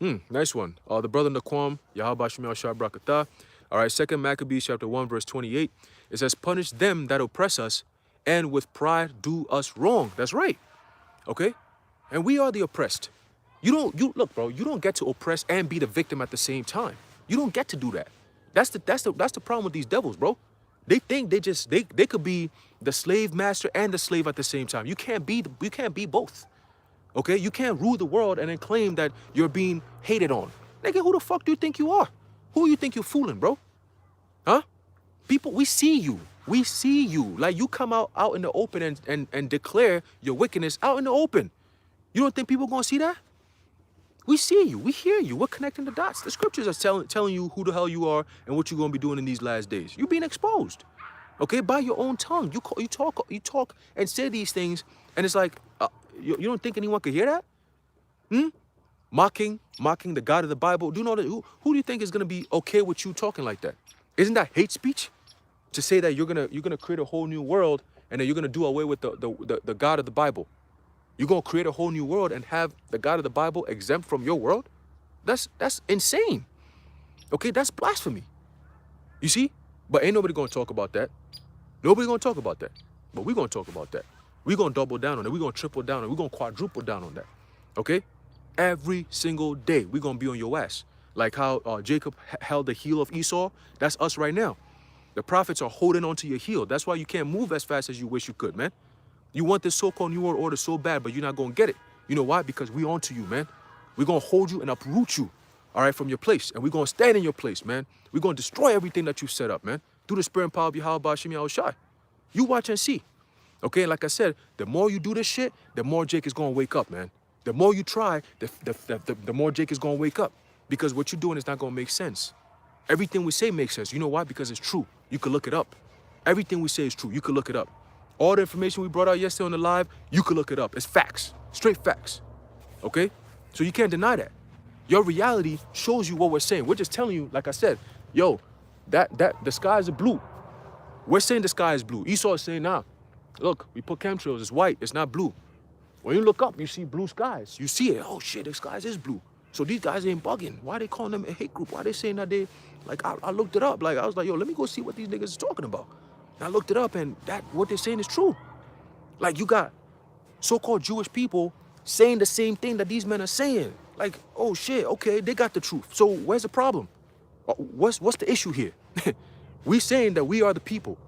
Nice one. The brother Naquam, Yahweh Shemel Shah Brakatah. All right, 2 Maccabees chapter 1, verse 28. It says, punish them that oppress us and with pride do us wrong. That's right. Okay? And we are the oppressed. Look, bro, you don't get to oppress and be the victim at the same time. You don't get to do that. That's the problem with these devils, bro. They think they could be the slave master and the slave at the same time. You can't be both. Okay? You can't rule the world and then claim that you're being hated on. Nigga, who the fuck do you think you are? Who you think you're fooling, bro? Huh? People, we see you. We see you. Like, you come out in the open and declare your wickedness out in the open. You don't think people gonna see that? We see you. We hear you. We're connecting the dots. The scriptures are telling you who the hell you are and what you're gonna be doing in these last days. You're being exposed. Okay, by your own tongue. You talk and say these things, and it's like, you don't think anyone could hear that? Mocking the God of the Bible. Do you know that? Who do you think is gonna be okay with you talking like that? Isn't that hate speech? To say that you're gonna create a whole new world and then you're gonna do away with the God of the Bible. You're gonna create a whole new world and have the God of the Bible exempt from your world? That's insane. Okay, that's blasphemy. You see? But ain't nobody gonna talk about that. Nobody gonna talk about that. But we're gonna talk about that. We're gonna double down on it. We're gonna triple down on it. We're gonna quadruple down on that. Okay? Every single day, we're gonna be on your ass. Like how Jacob held the heel of Esau. That's us right now. The prophets are holding onto your heel. That's why you can't move as fast as you wish you could, man. You want this so-called New World Order so bad, but you're not gonna get it. You know why? Because we onto you, man. We're gonna hold you and uproot you, all right, from your place. And we're gonna stand in your place, man. We're gonna destroy everything that you set up, man. Through the spirit and power of Yahweh Hashem Yahushai. You watch and see. Okay, like I said, the more you do this shit, the more Jake is gonna wake up, man. The more you try, the more Jake is gonna wake up. Because what you're doing is not gonna make sense. Everything we say makes sense. You know why? Because it's true. You can look it up. Everything we say is true. You can look it up. All the information we brought out yesterday on the live, you can look it up. It's facts. Straight facts. Okay? So you can't deny that. Your reality shows you what we're saying. We're just telling you, like I said, yo, the skies are blue. We're saying the sky is blue. Esau is saying, nah, look, we put chemtrails. It's white. It's not blue. When you look up, you see blue skies. You see it. Oh, shit, the skies is blue. So these guys ain't bugging. Why they calling them a hate group? Why they saying that they, like, I looked it up. Like, I was like, yo, let me go see what these niggas is talking about. And I looked it up, and what they're saying is true. Like, you got so-called Jewish people saying the same thing that these men are saying. Like, oh, shit, okay, they got the truth. So where's the problem? What's the issue here? We saying that we are the people.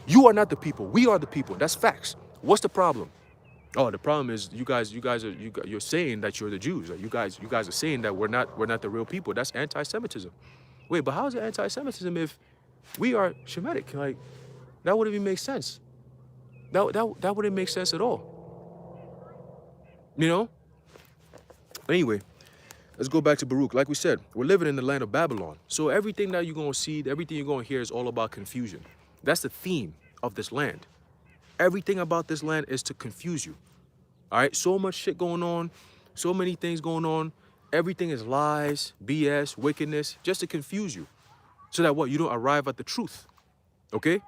You are not the people. We are the people. That's facts. What's the problem? Oh, the problem is you're saying that you're the Jews. Like, you guys are saying that we're not the real people. That's anti-Semitism. Wait, but how is it anti-Semitism if we are Shemitic? Like, that wouldn't even make sense. That wouldn't make sense at all. You know? Anyway, let's go back to Baruch. Like we said, we're living in the land of Babylon. So everything that you're gonna see, everything you're gonna hear is all about confusion. That's the theme of this land. Everything about this land is to confuse you. All right, so much shit going on, so many things going on. Everything is lies, BS, wickedness, just to confuse you. So that what? You don't arrive at the truth. Okay?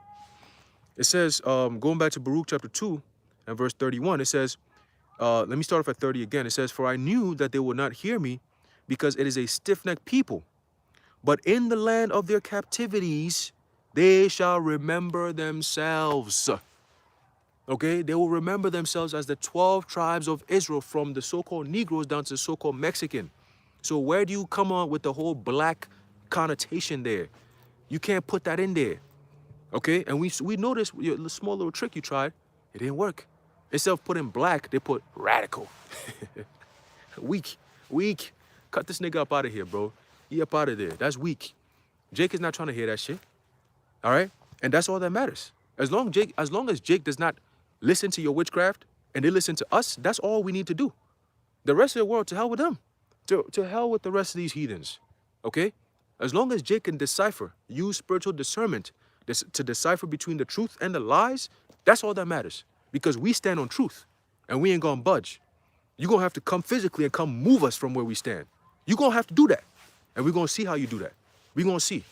It says, going back to Baruch chapter 2 and verse 31, it says, let me start off at 30 again. It says, for I knew that they would not hear me because it is a stiff-necked people. But in the land of their captivities, they shall remember themselves. Okay, they will remember themselves as the 12 tribes of Israel, from the so-called Negroes down to the so-called Mexican. So where do you come on with the whole black connotation there? You can't put that in there. Okay, and we noticed your small little trick you tried. It didn't work. Instead of putting black, they put radical. Weak. Cut this nigga up out of here, bro. He up out of there. That's weak. Jake is not trying to hear that shit. All right, and that's all that matters. As long as Jake does not listen to your witchcraft and they listen to us, that's all we need to do. The rest of the world, to hell with them. To hell with the rest of these heathens. Okay? As long as Jake can decipher, use spiritual discernment to decipher between the truth and the lies, that's all that matters. Because we stand on truth and we ain't gonna budge. You're gonna have to come physically and come move us from where we stand. You're gonna have to do that. And we're gonna see how you do that. We're gonna see.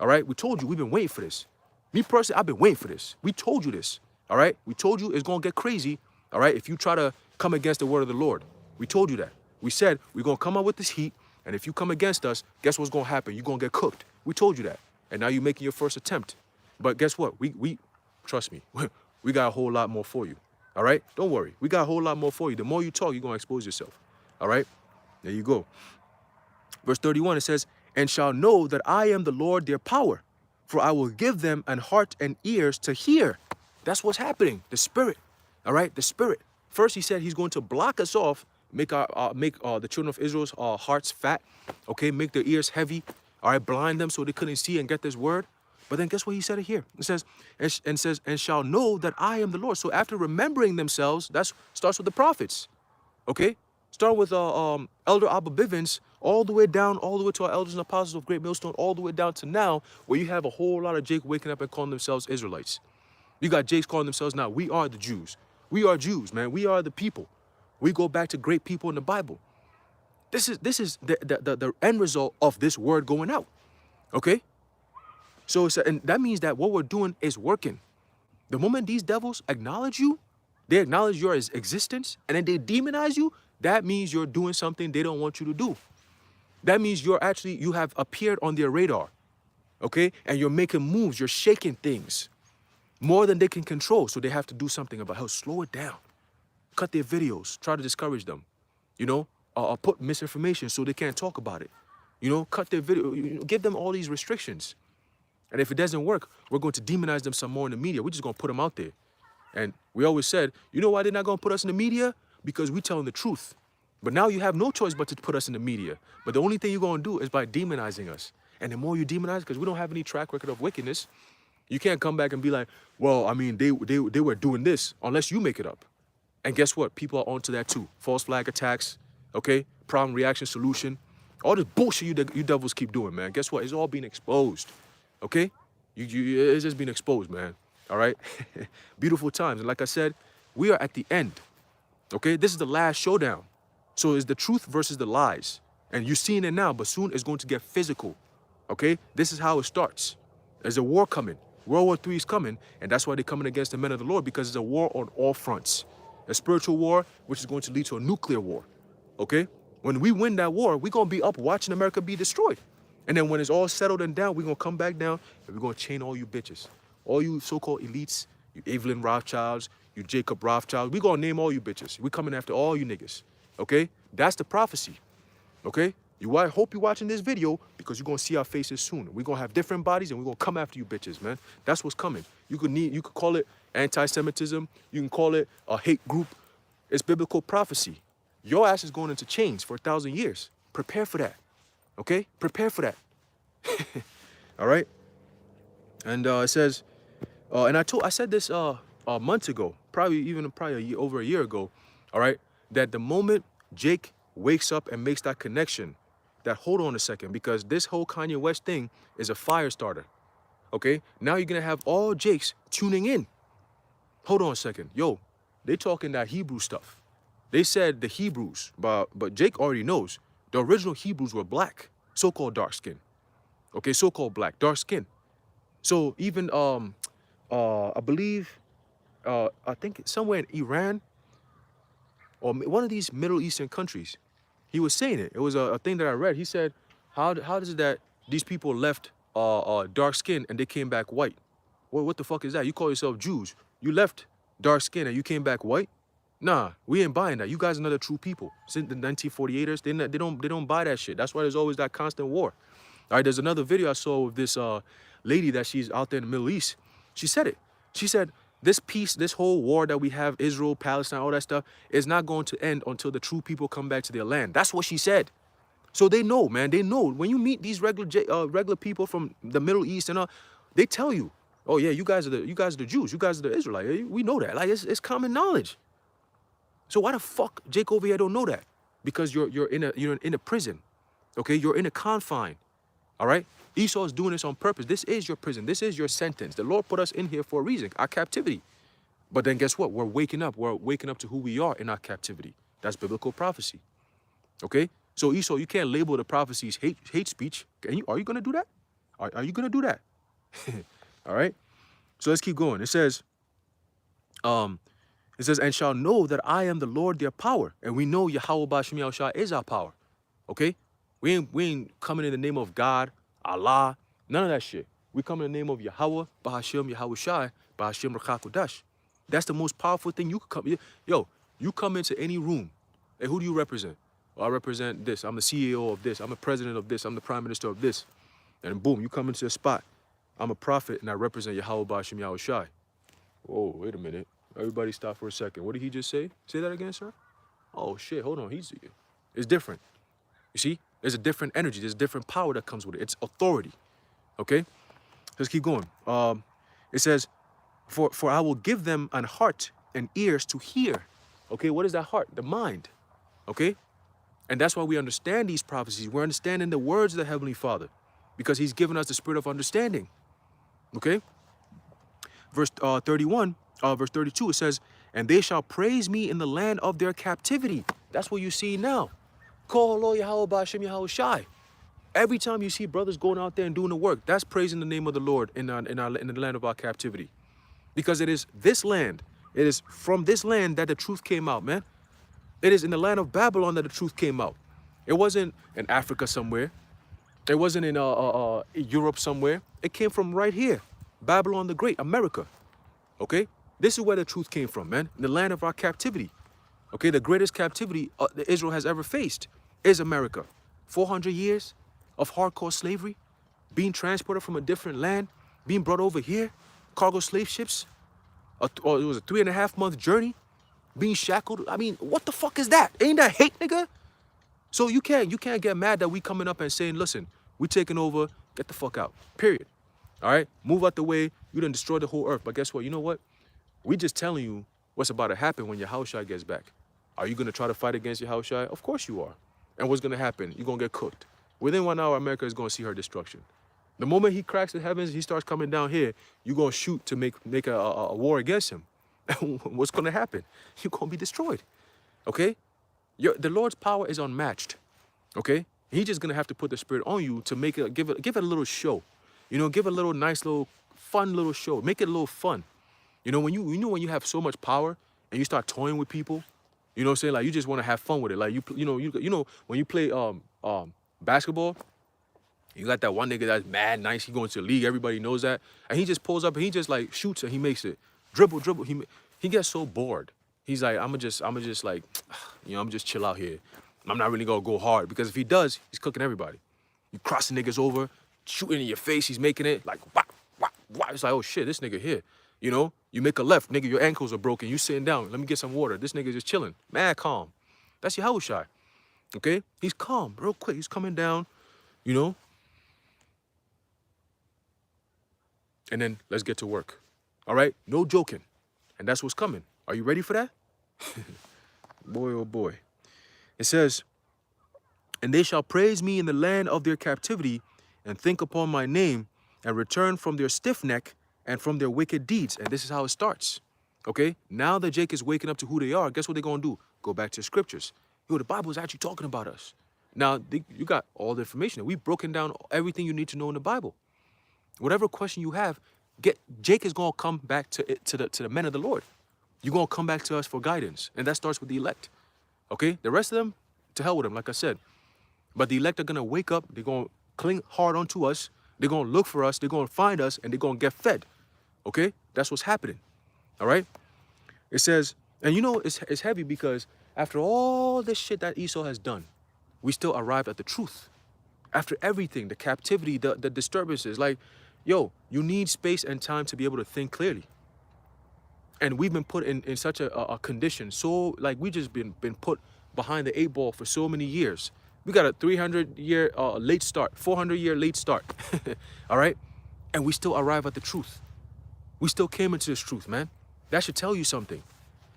All right? We told you we've been waiting for this. Me personally, I've been waiting for this. We told you this. All right? We told you it's going to get crazy, all right, if you try to come against the word of the Lord. We told you that. We said we're going to come out with this heat. And if you come against us, guess what's going to happen? You're going to get cooked. We told you that. And now you're making your first attempt. But guess what? We trust me, we got a whole lot more for you. All right? Don't worry. We got a whole lot more for you. The more you talk, you're going to expose yourself. All right? There you go. Verse 31, it says, and shall know that I am the Lord their power, for I will give them an heart and ears to hear. That's what's happening. The Spirit. All right? The Spirit. First, he said he's going to block us off, make the children of Israel's hearts fat, okay? Make their ears heavy, all right? Blind them so they couldn't see and get this word. But then guess what he said it here? It says, and shall know that I am the Lord. So after remembering themselves, that starts with the prophets, okay? Starting with Elder Abba Bivens, all the way down, all the way to our elders and apostles of Great Millstone, all the way down to now, where you have a whole lot of Jake waking up and calling themselves Israelites. You got Jakes calling themselves now, we are the Jews. We are Jews, man. We are the people. We go back to great people in the Bible. This is the end result of this word going out, okay? So and that means that what we're doing is working. The moment these devils acknowledge you, they acknowledge your existence, and then they demonize you, that means you're doing something they don't want you to do. That means you have appeared on their radar, okay? And you're making moves, you're shaking things more than they can control. So they have to do something about how slow it down. Cut their videos, try to discourage them, you know, put misinformation so they can't talk about it. You know, cut their video, give them all these restrictions. And if it doesn't work, we're going to demonize them some more in the media. We're just going to put them out there. And we always said, you know why they're not going to put us in the media? Because we're telling the truth. But now you have no choice but to put us in the media. But the only thing you're going to do is by demonizing us. And the more you demonize, because we don't have any track record of wickedness, you can't come back and be like, well, I mean, they were doing this, unless you make it up. And guess what? People are onto that too. False flag attacks, okay? Problem, reaction, solution. All this bullshit you devils keep doing, man. Guess what? It's all being exposed, okay? It's just being exposed, man, all right? Beautiful times. And like I said, we are at the end, okay? This is the last showdown. So it's the truth versus the lies. And you're seeing it now, but soon it's going to get physical, okay? This is how it starts. There's a war coming. World War III is coming, and that's why they're coming against the men of the Lord, because it's a war on all fronts. A spiritual war, which is going to lead to a nuclear war, okay? When we win that war, we're going to be up watching America be destroyed. And then when it's all settled and down, we're going to come back down, and we're going to chain all you bitches. All you so-called elites, you Evelyn Rothschilds, you Jacob Rothschild, we're going to name all you bitches. We're coming after all you niggas, okay? That's the prophecy, okay? I hope you're watching this video, because you're going to see our faces soon. We're going to have different bodies, and we're going to come after you bitches, man. That's what's coming. You could call it anti-Semitism. You can call it a hate group. It's biblical prophecy. Your ass is going into chains for 1,000 years. Prepare for that, okay? Prepare for that. All right? And it says, and I said this months ago, probably over a year ago, all right, that the moment Jake wakes up and makes that connection, that hold on a second, because this whole Kanye West thing is a fire starter, okay? Now you're going to have all Jakes tuning in. Hold on a second. Yo, they talking that Hebrew stuff. They said the Hebrews, but Jake already knows. The original Hebrews were black, so-called dark skin. Okay, so-called black, dark skin. So even, I believe, I think somewhere in Iran, or one of these Middle Eastern countries, he was saying it. It was a thing that I read. He said, how is it that these people left dark skin and they came back white? Well, what the fuck is that? You call yourself Jews. You left dark skin and you came back white? Nah, we ain't buying that. You guys are not the true people. Since the 1948ers, they don't buy that shit. That's why there's always that constant war. All right, there's another video I saw of this lady that she's out there in the Middle East. She said it. She said, this peace, this whole war that we have, Israel, Palestine, all that stuff, is not going to end until the true people come back to their land. That's what she said. So they know, man. They know. When you meet these regular people from the Middle East and all, they tell you, oh yeah, you guys are the Jews. You guys are the Israelites. We know that. Like it's common knowledge. So why the fuck Jake over here don't know that? Because you're in a prison, okay? You're in a confine, all right? Esau is doing this on purpose. This is your prison. This is your sentence. The Lord put us in here for a reason, our captivity. But then guess what? We're waking up. We're waking up to who we are in our captivity. That's biblical prophecy, okay? So Esau, you can't label the prophecies hate speech. Are you going to do that? Are you going to do that? All right? So let's keep going. It says, and shall know that I am the Lord their power. And we know Yahweh Ba'Shem Yahushua is our power, okay? We ain't coming in the name of God, Allah, none of that shit. We come in the name of Yahweh, Bahashem, Yahweh Shai, Bahashem Rakakodash. That's the most powerful thing you could come. Yo, you come into any room. Hey, who do you represent? Oh, I represent this. I'm the CEO of this. I'm the president of this. I'm the prime minister of this. And boom, you come into a spot. I'm a prophet and I represent Yahweh, Bahashem, Yahweh Shai. Whoa, wait a minute. Everybody stop for a second. What did he just say? Say that again, sir? Oh shit, hold on. It's different. You see? There's a different energy. There's a different power that comes with it. It's authority. Okay? Let's keep going. It says, for I will give them an heart and ears to hear. Okay, what is that heart? The mind. Okay? And that's why we understand these prophecies. We're understanding the words of the Heavenly Father because he's given us the spirit of understanding. Okay? Verse 31, verse 32, it says, and they shall praise me in the land of their captivity. That's what you see now. Call Lord Yahweh Ba'ashem Yahweh Shai. Every time you see brothers going out there and doing the work, that's praising the name of the Lord in the land of our captivity. Because it is this land, it is from this land that the truth came out, man. It is in the land of Babylon that the truth came out. It wasn't in Africa somewhere. It wasn't in Europe somewhere. It came from right here, Babylon the Great, America. Okay? This is where the truth came from, man. In the land of our captivity. Okay? The greatest captivity that Israel has ever faced is America. 400 years of hardcore slavery, being transported from a different land, being brought over here, cargo slave ships. It was a 3.5 month journey, being shackled. I mean, what the fuck is that? Ain't that hate, nigga? So you can't get mad that we coming up and saying, listen, we taking over, get the fuck out, period. All right? Move out the way. You done destroyed the whole earth. But guess what? You know what? We just telling you what's about to happen when Yahushua gets back. Are you going to try to fight against Yahushua? Of course you are. And what's going to happen? You're going to get cooked. Within 1 hour, America is going to see her destruction. The moment he cracks the heavens, he starts coming down here, you're going to shoot to make a war against him. What's going to happen? You're going to be destroyed. Okay? The Lord's power is unmatched. Okay? He's just going to have to put the spirit on you to make it, give it a little show. You know, give it a little nice little fun little show. Make it a little fun. You know, when you have so much power and you start toying with people, you know what I'm saying? Like, you just want to have fun with it. Like, you know when you play basketball, you got that one nigga that's mad nice. He going to the league. Everybody knows that. And he just pulls up and he just like shoots and he makes it. Dribble. He gets so bored. He's like, I'm just like, you know, I'm just chill out here. I'm not really going to go hard. Because if he does, he's cooking everybody. You crossing niggas over, shooting in your face. He's making it like, wah, wah, wah. It's like, oh shit, this nigga here. You know, you make a left, nigga, your ankles are broken. You sitting down. Let me get some water. This nigga just chilling. Mad calm. That's Yahushua. Okay? He's calm, real quick. He's coming down, you know. And then let's get to work. All right? No joking. And that's what's coming. Are you ready for that? Boy, oh boy. It says, and they shall praise me in the land of their captivity and think upon my name and return from their stiff neck and from their wicked deeds. And this is how it starts. Okay? Now that Jake is waking up to who they are, guess what they're going to do? Go back to the scriptures. Yo, the Bible is actually talking about us. Now, you got all the information. We've broken down everything you need to know in the Bible. Whatever question you have, Jake is going to come back to the men of the Lord. You're going to come back to us for guidance. And that starts with the elect. Okay? The rest of them, to hell with them, like I said. But the elect are going to wake up. They're going to cling hard onto us. They're going to look for us. They're going to find us. And they're going to get fed. Okay? That's what's happening. All right? It says, and you know, it's heavy because after all this shit that Esau has done, we still arrive at the truth. After everything, the captivity, the disturbances, like, yo, you need space and time to be able to think clearly. And we've been put in such a condition. So, like, we just been put behind the 8 ball for so many years. We got a 300-year late start, 400-year late start. All right? And we still arrive at the truth. We still came into this truth, man. That should tell you something.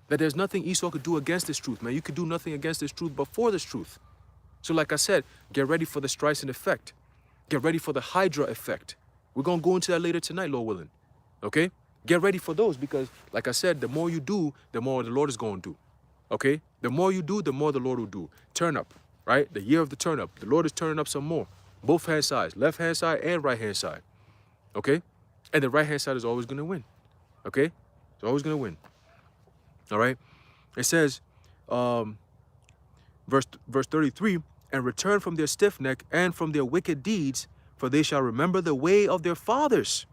That there's nothing Esau could do against this truth, man. You could do nothing against this truth but for this truth. So like I said, get ready for the Streisand effect. Get ready for the Hydra effect. We're going to go into that later tonight, Lord willing. Okay? Get ready for those because, like I said, the more you do, the more the Lord is going to do. Okay? The more you do, the more the Lord will do. Turn up, right? The year of the turn up. The Lord is turning up some more. Both hand sides, left hand side and right hand side. Okay? And the right hand side is always going to win. Okay? It's always going to win. All right? It says, verse 33, and return from their stiff neck and from their wicked deeds, for they shall remember the way of their fathers,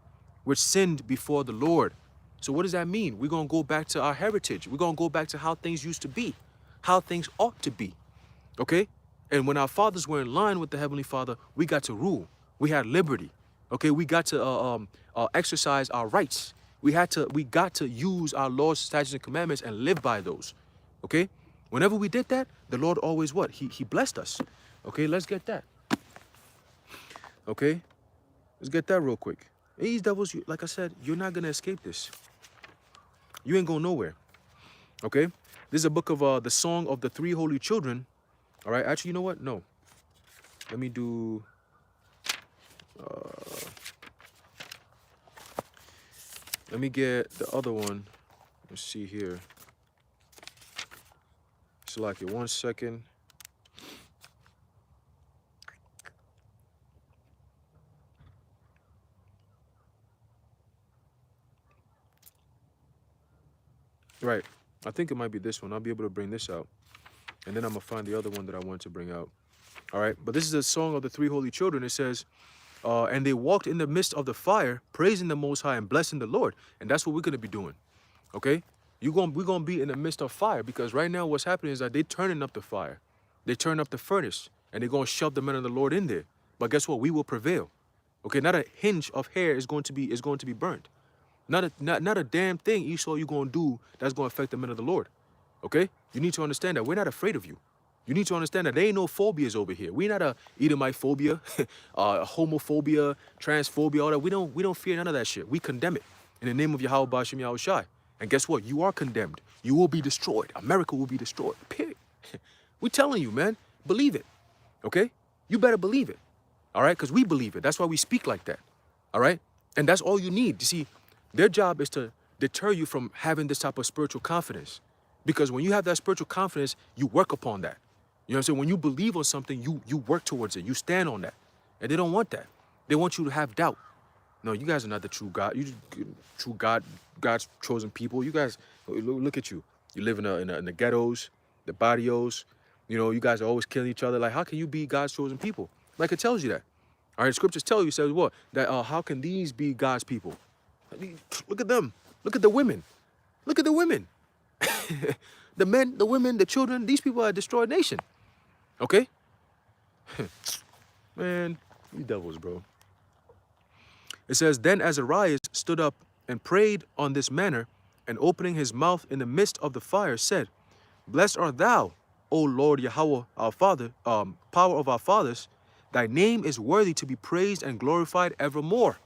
which sinned before the Lord. So what does that mean? We're going to go back to our heritage. We're going to go back to how things used to be, how things ought to be. Okay? And when our fathers were in line with the Heavenly Father, we got to rule. We had liberty. Okay? We got to exercise our rights. We got to use our laws, statutes, and commandments and live by those. Okay? Whenever we did that, the Lord always what? He blessed us. Okay, let's get that. Okay? Let's get that real quick. These devils, like I said, you're not going to escape this. You ain't going nowhere. Okay? This is a book of the Song of the Three Holy Children. All right? Actually, you know what? No. Let me do... let me get the other one. Let's see here. So like it 1 second. Right. I think it might be this one. I'll be able to bring this out. And then I'm going to find the other one that I want to bring out. All right. But this is a song of the three holy children. It says, and they walked in the midst of the fire, praising the Most High and blessing the Lord. And that's what we're going to be doing. Okay? We're going to be in the midst of fire, because right now what's happening is that they're turning up the fire. They turn up the furnace, and they're going to shove the men of the Lord in there. But guess what? We will prevail. Okay? Not a hinge of hair is going to be burnt. Not a damn thing Esau you're going to do that's going to affect the men of the Lord. Okay? You need to understand that we're not afraid of you. You need to understand that there ain't no phobias over here. We're not a Edomite phobia, homophobia, transphobia, all that. We don't fear none of that shit. We condemn it in the name of Yahweh Ba'ashem Yahushai. And guess what? You are condemned. You will be destroyed. America will be destroyed. Period. We're telling you, man. Believe it. Okay? You better believe it. All right? Because we believe it. That's why we speak like that. All right? And that's all you need. You see, their job is to deter you from having this type of spiritual confidence. Because when you have that spiritual confidence, you work upon that. You know what I'm saying? When you believe on something, you work towards it. You stand on that. And they don't want that. They want you to have doubt. No, you guys are not the true God. True God, God's chosen people. You guys, look at you. You live in the ghettos, the barrios. You know, you guys are always killing each other. Like, how can you be God's chosen people? Like, it tells you that. All right, scriptures tell you, says what? That how can these be God's people? Look at them. Look at the women. Look at the women. The men, the women, the children. These people are a destroyed nation. Okay? Man, you devils, bro. It says, then Azariah stood up and prayed on this manner, and opening his mouth in the midst of the fire, said, blessed art thou, O Lord Yahweh, our Father, power of our fathers. Thy name is worthy to be praised and glorified evermore.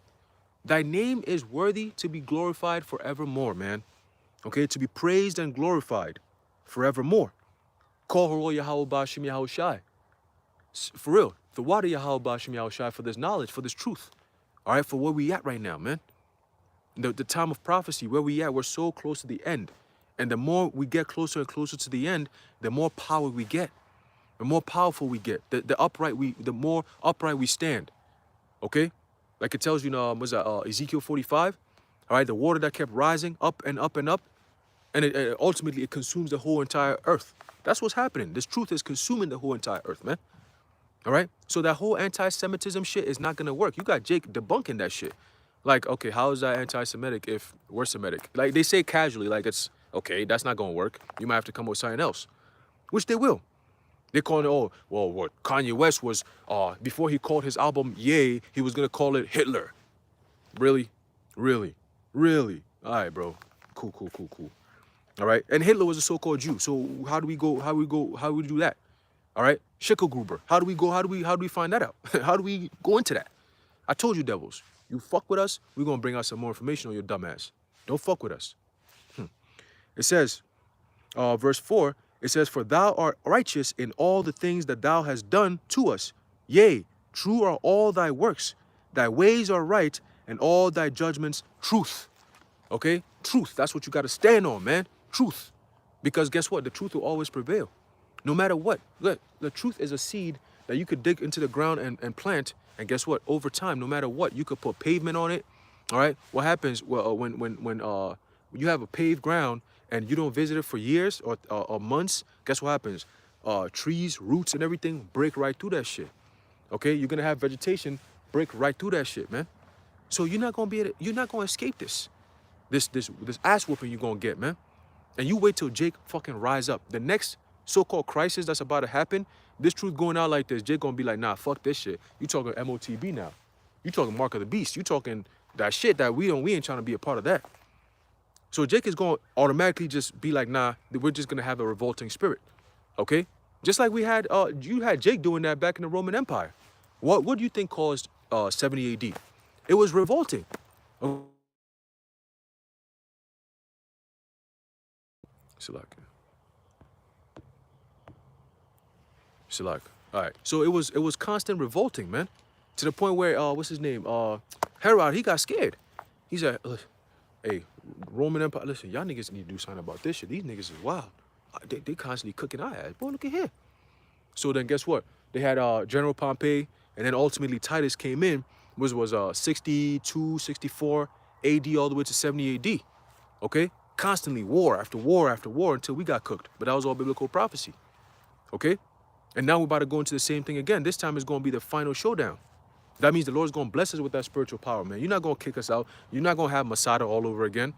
Thy name is worthy to be glorified forevermore, man. Okay, to be praised and glorified forevermore. Call Horo Yahweh Ba'ashem Yahushai. For real, the water Yahweh Ba'ashem Yahushai for this knowledge, for this truth. All right, for where we at right now, man. The time of prophecy, where we at, we're so close to the end. And the more we get closer and closer to the end, the more power we get. The more powerful we get. The more upright we stand. Okay? Like it tells you, was that Ezekiel 45? All right, the water that kept rising up and up and up, and ultimately it consumes the whole entire earth. That's what's happening. This truth is consuming the whole entire earth, man. All right? So that whole anti-Semitism shit is not going to work. You got Jake debunking that shit. Like, okay, how is that anti-Semitic if we're Semitic? Like, they say casually, like it's, okay, that's not going to work. You might have to come up with something else, which they will. They're calling it, oh, well, what Kanye West was, before he called his album Yay, he was going to call it Hitler. Really? Really? Really? All right, bro. Cool. All right? And Hitler was a so-called Jew. So how do we do that? All right? Schickelgruber. How do we find that out? How do we go into that? I told you, devils. You fuck with us, we're going to bring out some more information on your dumb ass. Don't fuck with us. It says, verse 4, it says, for thou art righteous in all the things that thou hast done to us. Yea, true are all thy works. Thy ways are right, and all thy judgments truth. Okay? Truth. That's what you got to stand on, man. Truth. Because guess what? The truth will always prevail. No matter what. Look, the truth is a seed that you could dig into the ground and plant. And guess what? Over time, no matter what, you could put pavement on it. All right? What happens when you have a paved ground and you don't visit it for years or months? Guess what happens? trees, roots, and everything break right through that shit. Okay, you're gonna have vegetation break right through that shit, man. So you're not gonna you're not gonna escape this ass whooping you're gonna get, man. And you wait till Jake fucking rise up. The next so-called crisis that's about to happen, this truth going out like this, Jake gonna be like, nah, fuck this shit. You talking MOTB now. You talking Mark of the Beast. You talking that shit that we ain't trying to be a part of that. So Jake is gonna automatically just be like, nah, we're just gonna have a revolting spirit. Okay? Just like we had you had Jake doing that back in the Roman Empire. What do you think caused 70 AD? It was revolting. Salak. All right. So it was constant revolting, man. To the point where what's his name? Herod, he got scared. He's like, hey, Roman Empire, listen, y'all niggas need to do something about this shit. These niggas is wild. They constantly cooking our ass. Boy, look at here. So then guess what? They had General Pompey, and then ultimately Titus came in, was 62, 64 AD all the way to 70 AD. Okay? Constantly war after war after war until we got cooked. But that was all biblical prophecy. Okay? And now we're about to go into the same thing again. This time it's going to be the final showdown. That means the Lord's going to bless us with that spiritual power, man. You're not going to kick us out. You're not going to have Masada all over again.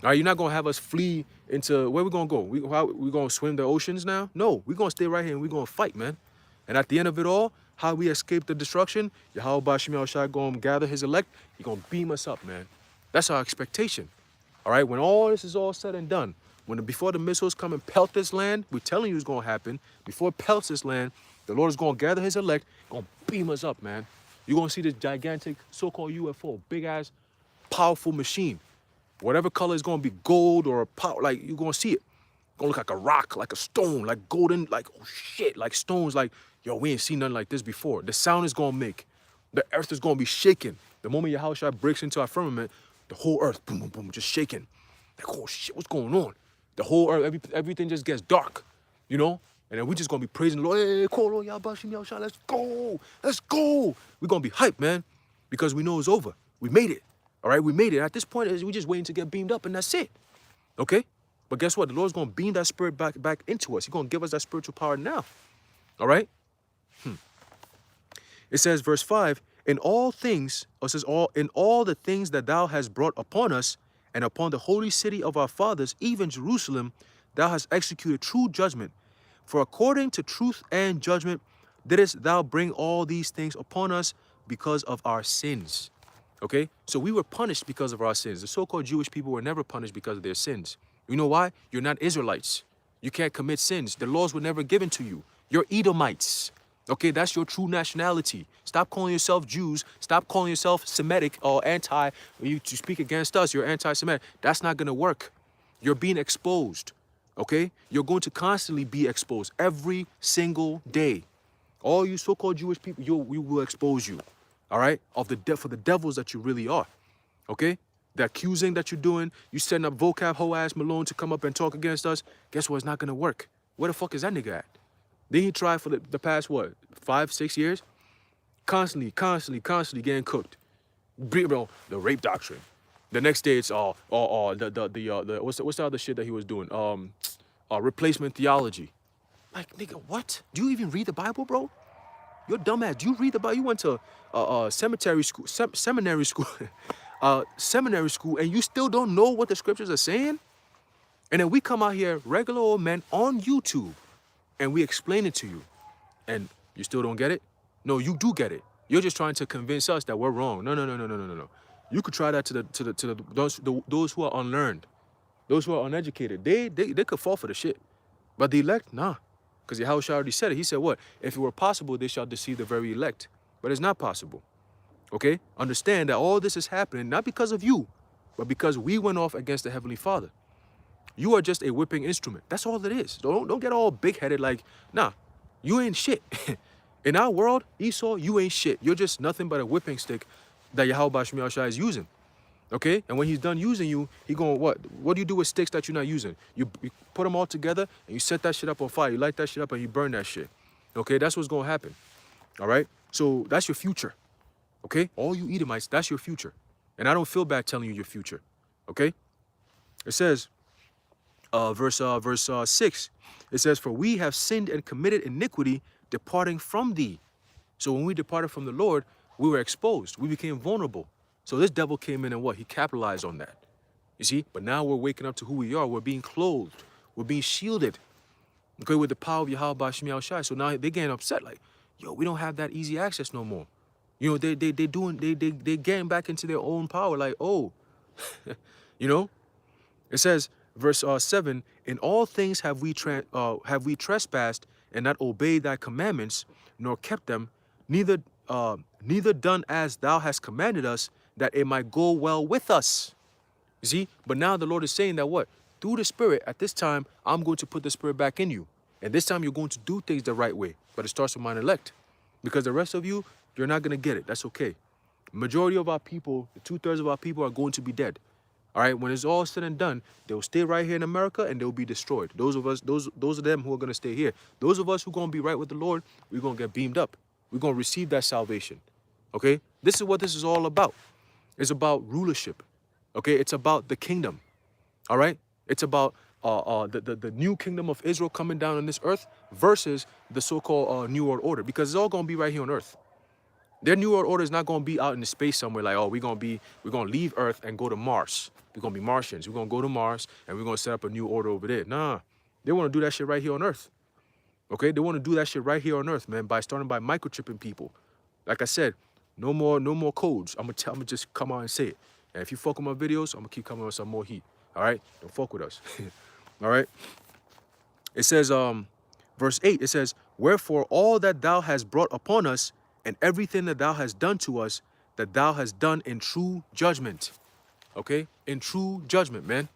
All right, you're not going to have us flee into, where we going to go? We going to swim the oceans now? No, we're going to stay right here and we're going to fight, man. And at the end of it all, how we escape the destruction, Yahweh Bashim Yahushua going to gather his elect. He's going to beam us up, man. That's our expectation. All right, when all this is all said and done, before the missiles come and pelt this land, we're telling you it's going to happen. Before it pelts this land, the Lord is going to gather his elect, going to beam us up, man. You're going to see this gigantic so-called UFO, big-ass, powerful machine. Whatever color is going to be gold or power, like, you're going to see it. Going to look like a rock, like a stone, like golden, like, oh, shit, like stones, like, yo, we ain't seen nothing like this before. The sound is going to make. The earth is going to be shaking. The moment Yahushua breaks into our firmament, the whole earth, boom, boom, boom, just shaking. Like, oh, shit, what's going on? The whole earth, everything just gets dark, you know? And then we just gonna be praising the Lord. Hey, Kolo, Yabashim, Yahusha, let's go. Let's go. We're gonna be hyped, man, because we know it's over. We made it. All right, we made it. At this point, we're just waiting to get beamed up, and that's it. Okay? But guess what? The Lord's gonna beam that spirit back into us. He's gonna give us that spiritual power now. All right? It says, verse 5, in all things, it says, in all the things that thou hast brought upon us, and upon the holy city of our fathers, even Jerusalem, thou hast executed true judgment. For according to truth and judgment, didst thou bring all these things upon us because of our sins. Okay? So we were punished because of our sins. The so-called Jewish people were never punished because of their sins. You know why? You're not Israelites. You can't commit sins. The laws were never given to you. You're Edomites. Okay, that's your true nationality. Stop calling yourself Jews. Stop calling yourself Semitic or anti. You speak against us, you're anti-Semitic. That's not going to work. You're being exposed. Okay? You're going to constantly be exposed every single day. All you so-called Jewish people, we will expose you. All right? For the devils that you really are. Okay? The accusing that you're doing, you setting up vocab hoe ass Malone to come up and talk against us. Guess what? It's not going to work. Where the fuck is that nigga at? Then he tried for the past, what, 5, 6 years? Constantly getting cooked. Bro, the rape doctrine. The next day it's what's the other shit that he was doing? Replacement theology. Like, nigga, what? Do you even read the Bible, bro? You're dumbass. Do you read the Bible? You went to seminary school, seminary school, and you still don't know what the scriptures are saying? And then we come out here, regular old men on YouTube, and we explain it to you, and you still don't get it? No, you do get it. You're just trying to convince us that we're wrong. No. You could try that to those who are unlearned, those who are uneducated. They could fall for the shit, but the elect, nah, because Yahushua already said it. He said what? If it were possible, they shall deceive the very elect, but it's not possible. Okay? Understand that all this is happening not because of you, but because we went off against the Heavenly Father. You are just a whipping instrument. That's all it is. Don't get all big-headed like, nah, you ain't shit. In our world, Esau, you ain't shit. You're just nothing but a whipping stick that Yahweh Bashim Yahushua is using. Okay? And when he's done using you, he going, what? What do you do with sticks that you're not using? You put them all together and you set that shit up on fire. You light that shit up and you burn that shit. Okay? That's what's going to happen. All right? So that's your future. Okay? All you Edomites, that's your future. And I don't feel bad telling you your future. Okay? It says, verse 6. It says, "For we have sinned and committed iniquity, departing from thee." So when we departed from the Lord, we were exposed. We became vulnerable. So this devil came in and what? He capitalized on that. You see? But now we're waking up to who we are. We're being clothed. We're being shielded. Okay, with the power of Yahweh Bashmi Al-Shai. So now they're getting upset, like, yo, we don't have that easy access no more. You know, they getting back into their own power, like, oh, you know? It says, verse 7, "In all things have we trespassed and not obeyed thy commandments, nor kept them, neither done as thou hast commanded us, that it might go well with us." You see? But now the Lord is saying that what? Through the Spirit, at this time, I'm going to put the Spirit back in you. And this time you're going to do things the right way. But it starts with mine elect. Because the rest of you, you're not going to get it. That's okay. Majority of our people, the 2/3 of our people are going to be dead. All right, when it's all said and done, they'll stay right here in America and they'll be destroyed. Those of us, those of them who are going to stay here. Those of us who are going to be right with the Lord, we're going to get beamed up. We're going to receive that salvation. Okay? This is what this is all about. It's about rulership. Okay? It's about the kingdom. All right? It's about the new kingdom of Israel coming down on this earth versus the so-called New World Order, because it's all going to be right here on earth. Their New World Order is not going to be out in the space somewhere like, oh, we're going to leave Earth and go to Mars. We're going to be Martians. We're going to go to Mars and we're going to set up a new order over there. Nah, they want to do that shit right here on Earth. Okay, they want to do that shit right here on Earth, man, by starting by microchipping people. Like I said, no more codes. I'm gonna just come out and say it. And if you fuck with my videos, I'm gonna keep coming with some more heat. All right, don't fuck with us. All right. It says, verse 8. It says, "Wherefore all that thou hast brought upon us, and everything that thou hast done to us, that thou hast done in true judgment." Okay, in true judgment, man.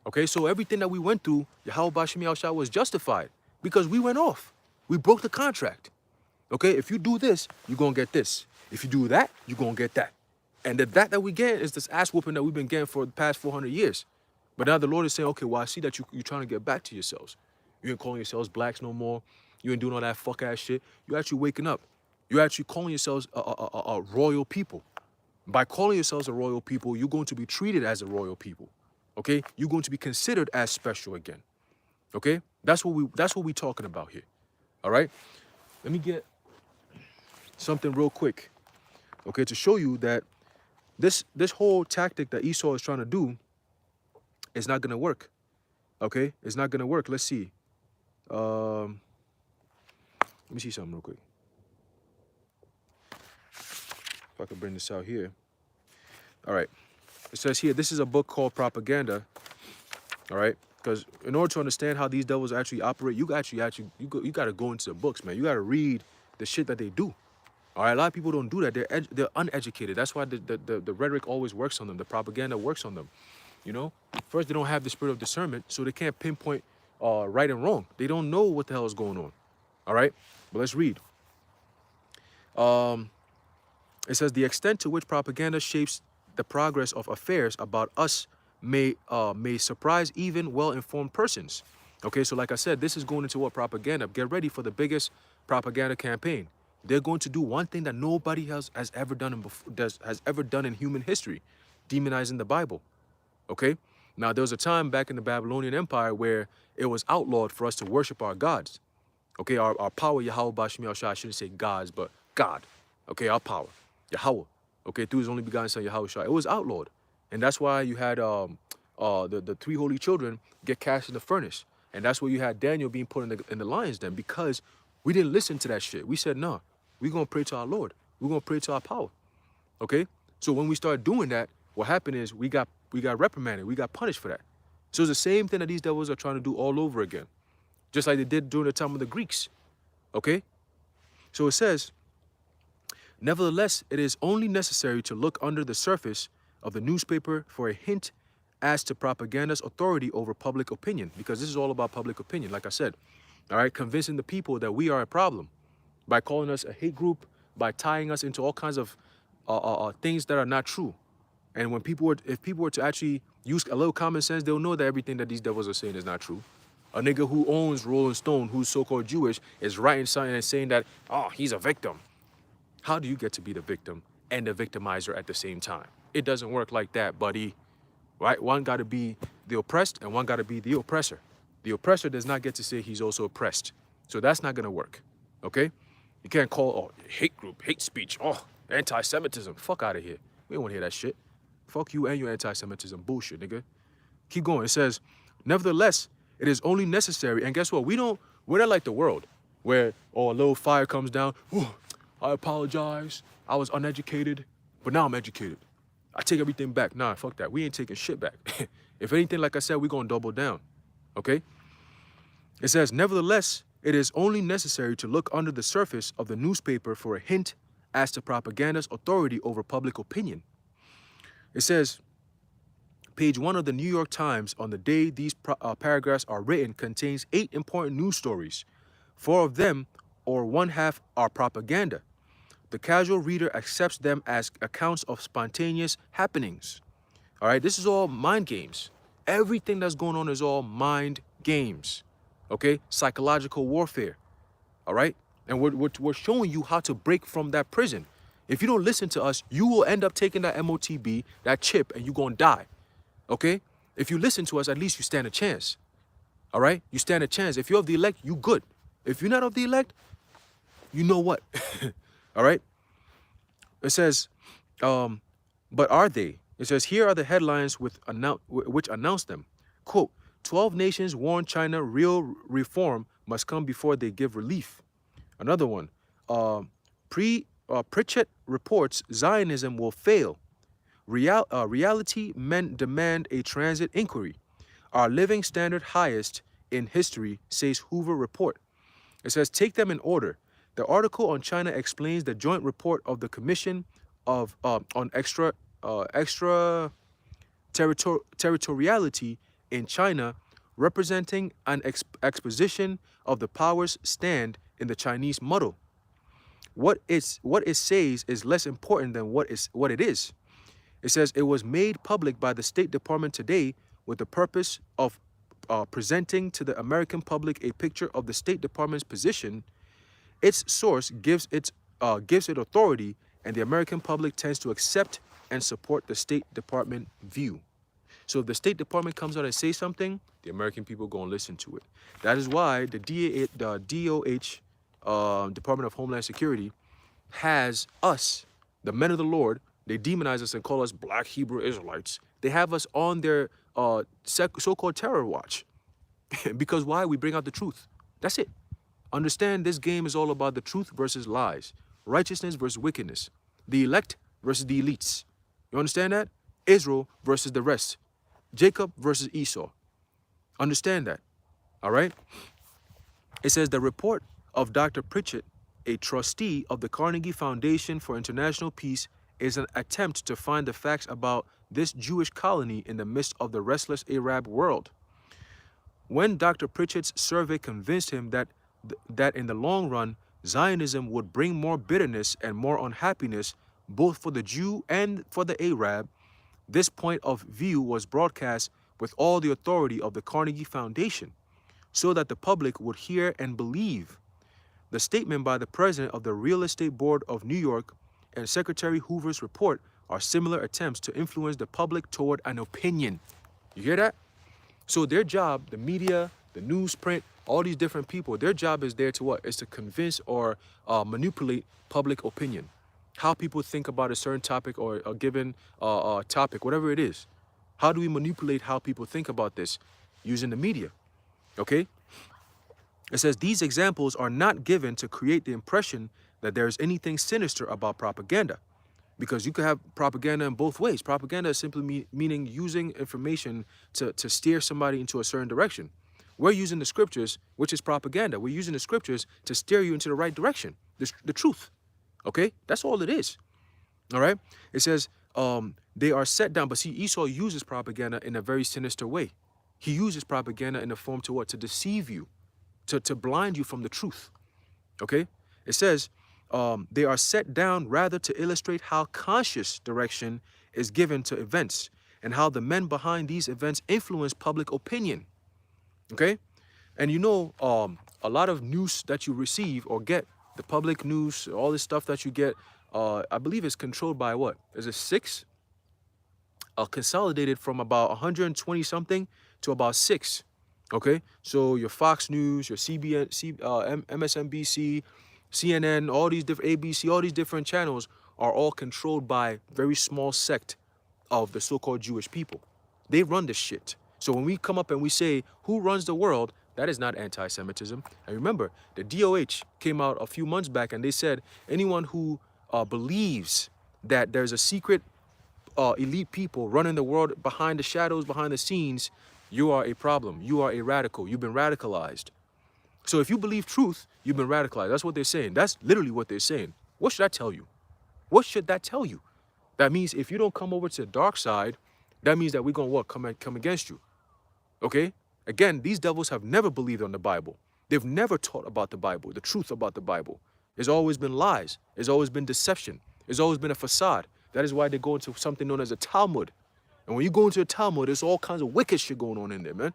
Okay, so everything that we went through, Yahweh Bashmi Al-Shah was justified because we went off. We broke the contract. Okay, if you do this, you're going to get this. If you do that, you're going to get that. And that we get is this ass whooping that we've been getting for the past 400 years. But now the Lord is saying, okay, well, I see that you're trying to get back to yourselves. You ain't calling yourselves blacks no more. You ain't doing all that fuck ass shit. You're actually waking up. You're actually calling yourselves a royal people. By calling yourselves a royal people, you're going to be treated as a royal people. Okay? You're going to be considered as special again. Okay? That's what we talking about here. All right? Let me get something real quick. Okay, to show you that this whole tactic that Esau is trying to do is not gonna work. Okay? It's not gonna work. Let's see. Let me see something real quick. If I can bring this out here. All right. It says here, this is a book called Propaganda. All right. Because in order to understand how these devils actually operate, you got to go into the books, man. You got to read the shit that they do. All right. A lot of people don't do that. They're uneducated. That's why the rhetoric always works on them. The propaganda works on them. You know, first, they don't have the spirit of discernment, so they can't pinpoint right and wrong. They don't know what the hell is going on. All right. But let's read. It says, "The extent to which propaganda shapes the progress of affairs about us may surprise even well-informed persons." Okay, so like I said, this is going into what propaganda. Get ready for the biggest propaganda campaign. They're going to do one thing that nobody else has ever done in human history: demonizing the Bible. Okay, now there was a time back in the Babylonian Empire where it was outlawed for us to worship our gods. Okay, our power, Yahweh Bashmi Al-Shah, I shouldn't say gods, but God. Okay, our power. Yahweh, okay, through his only begotten son, Yahweh Shai. It was outlawed. And that's why you had the three holy children get cast in the furnace. And that's where you had Daniel being put in the lion's den, because we didn't listen to that shit. We said, nah, we're going to pray to our Lord. We're going to pray to our power. Okay? So when we started doing that, what happened is we got reprimanded. We got punished for that. So it's the same thing that these devils are trying to do all over again. Just like they did during the time of the Greeks. Okay? So it says, "Nevertheless, it is only necessary to look under the surface of the newspaper for a hint as to propaganda's authority over public opinion," because this is all about public opinion, like I said. All right, convincing the people that we are a problem by calling us a hate group, by tying us into all kinds of things that are not true. And if people were to actually use a little common sense, they'll know that everything that these devils are saying is not true. A nigga who owns Rolling Stone, who's so-called Jewish, is writing something and saying that, oh, he's a victim. How do you get to be the victim and the victimizer at the same time? It doesn't work like that, buddy. Right? One got to be the oppressed and one got to be the oppressor. The oppressor does not get to say he's also oppressed. So that's not going to work. Okay? You can't call, oh, hate group, hate speech, oh, anti-Semitism. Fuck out of here. We don't want to hear that shit. Fuck you and your anti-Semitism bullshit, nigga. Keep going. It says, nevertheless, it is only necessary. And guess what? We're not like the world where, oh, a little fire comes down. Oh, I apologize. I was uneducated, but now I'm educated. I take everything back. Nah, fuck that. We ain't taking shit back. If anything, like I said, we're going to double down. Okay? It says, nevertheless, it is only necessary to look under the surface of the newspaper for a hint as to propaganda's authority over public opinion. It says, page 1 of the New York Times on the day these paragraphs are written contains 8 important news stories. 4 of them, or one half, are propaganda. The casual reader accepts them as accounts of spontaneous happenings. All right, this is all mind games. Everything that's going on is all mind games. Okay, psychological warfare. All right, and we're showing you how to break from that prison. If you don't listen to us, you will end up taking that MOTB, that chip, and you're going to die. Okay? If you listen to us, at least you stand a chance. All right? You stand a chance. If you're of the elect, you good. If you're not of the elect, you know what? All right? It says, but are they? It says, here are the headlines which announce them. Quote, 12 nations warn China real reform must come before they give relief. Another one, Pritchett reports Zionism will fail. Reality men demand a transit inquiry. Our living standard highest in history, says Hoover report. It says, take them in order. The article on China explains the joint report of the Commission on Extraterritoriality in China, representing an exposition of the powers' stand in the Chinese model. What it says is less important than what it is. It says it was made public by the State Department today with the purpose of presenting to the American public a picture of the State Department's position. Its source gives it authority, and the American public tends to accept and support the State Department view. So if the State Department comes out and says something, the American people go and listen to it. That is why the DOH, Department of Homeland Security, has us, the men of the Lord. They demonize us and call us Black Hebrew Israelites. They have us on their so-called terror watch. Because why? We bring out the truth. That's it. Understand, this game is all about the truth versus lies, righteousness versus wickedness, the elect versus the elites. You understand that? Israel versus the rest, Jacob versus Esau. Understand that, all right? It says the report of Dr. Pritchett, a trustee of the Carnegie Foundation for International Peace, is an attempt to find the facts about this Jewish colony in the midst of the restless Arab world. When Dr. Pritchett's survey convinced him that in the long run, Zionism would bring more bitterness and more unhappiness, both for the Jew and for the Arab, this point of view was broadcast with all the authority of the Carnegie Foundation, so that the public would hear and believe. The statement by the president of the Real Estate Board of New York and Secretary Hoover's report are similar attempts to influence the public toward an opinion. You hear that? So their job, the media, the newsprint, all these different people, their job is there to what? Is to convince or manipulate public opinion. How people think about a certain topic or a given topic, whatever it is. How do we manipulate how people think about this? Using the media, okay? It says these examples are not given to create the impression that there is anything sinister about propaganda, because you could have propaganda in both ways. Propaganda is simply meaning using information to steer somebody into a certain direction. We're using the scriptures, which is propaganda. We're using the scriptures to steer you into the right direction, the truth. Okay, that's all it is. All right. It says they are set down, but see, Esau uses propaganda in a very sinister way. He uses propaganda in a form to what? To deceive you, to blind you from the truth. Okay. It says they are set down rather to illustrate how conscious direction is given to events and how the men behind these events influence public opinion. Okay, and you know, a lot of news that you receive or get, the public news, all this stuff that you get, I believe is controlled by what? Is it 6 consolidated from about 120 something to about 6. Okay, so your Fox News, your CBN, MSNBC, CNN, all these different ABC, all these different channels are all controlled by very small sect of the so-called Jewish people. They run this shit. So when we come up and we say who runs the world, that is not anti-Semitism. And remember, the DOH came out a few months back and they said anyone who believes that there's a secret elite people running the world behind the shadows, behind the scenes, you are a problem. You are a radical. You've been radicalized. So if you believe truth, you've been radicalized. That's what they're saying. That's literally what they're saying. What should that tell you? What should that tell you? That means if you don't come over to the dark side, that means that we're going to what? Come against you. Okay? Again, these devils have never believed on the Bible. They've never taught about the Bible, the truth about the Bible. There's always been lies. There's always been deception. There's always been a facade. That is why they go into something known as a Talmud. And when you go into a Talmud, there's all kinds of wicked shit going on in there, man.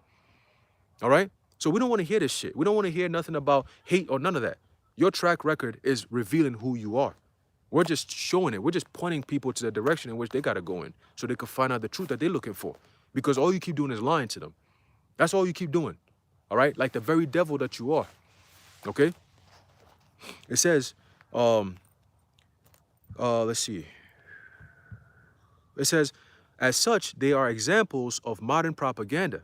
All right? So we don't want to hear this shit. We don't want to hear nothing about hate or none of that. Your track record is revealing who you are. We're just showing it. We're just pointing people to the direction in which they got to go in so they can find out the truth that they're looking for. Because all you keep doing is lying to them. That's all you keep doing. All right? Like the very devil that you are. Okay? It says, let's see. It says, as such, they are examples of modern propaganda.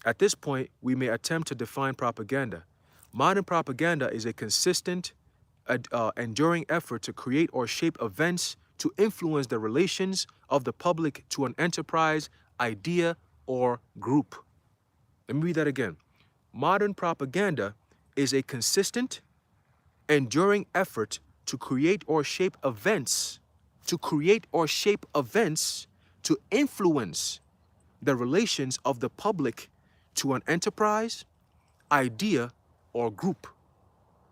At this point, we may attempt to define propaganda. Modern propaganda is a consistent, enduring effort to create or shape events to influence the relations of the public to an enterprise, idea, or group. Let me read that again. Modern propaganda is a consistent, enduring effort to create or shape events, to influence the relations of the public to an enterprise, idea, or group.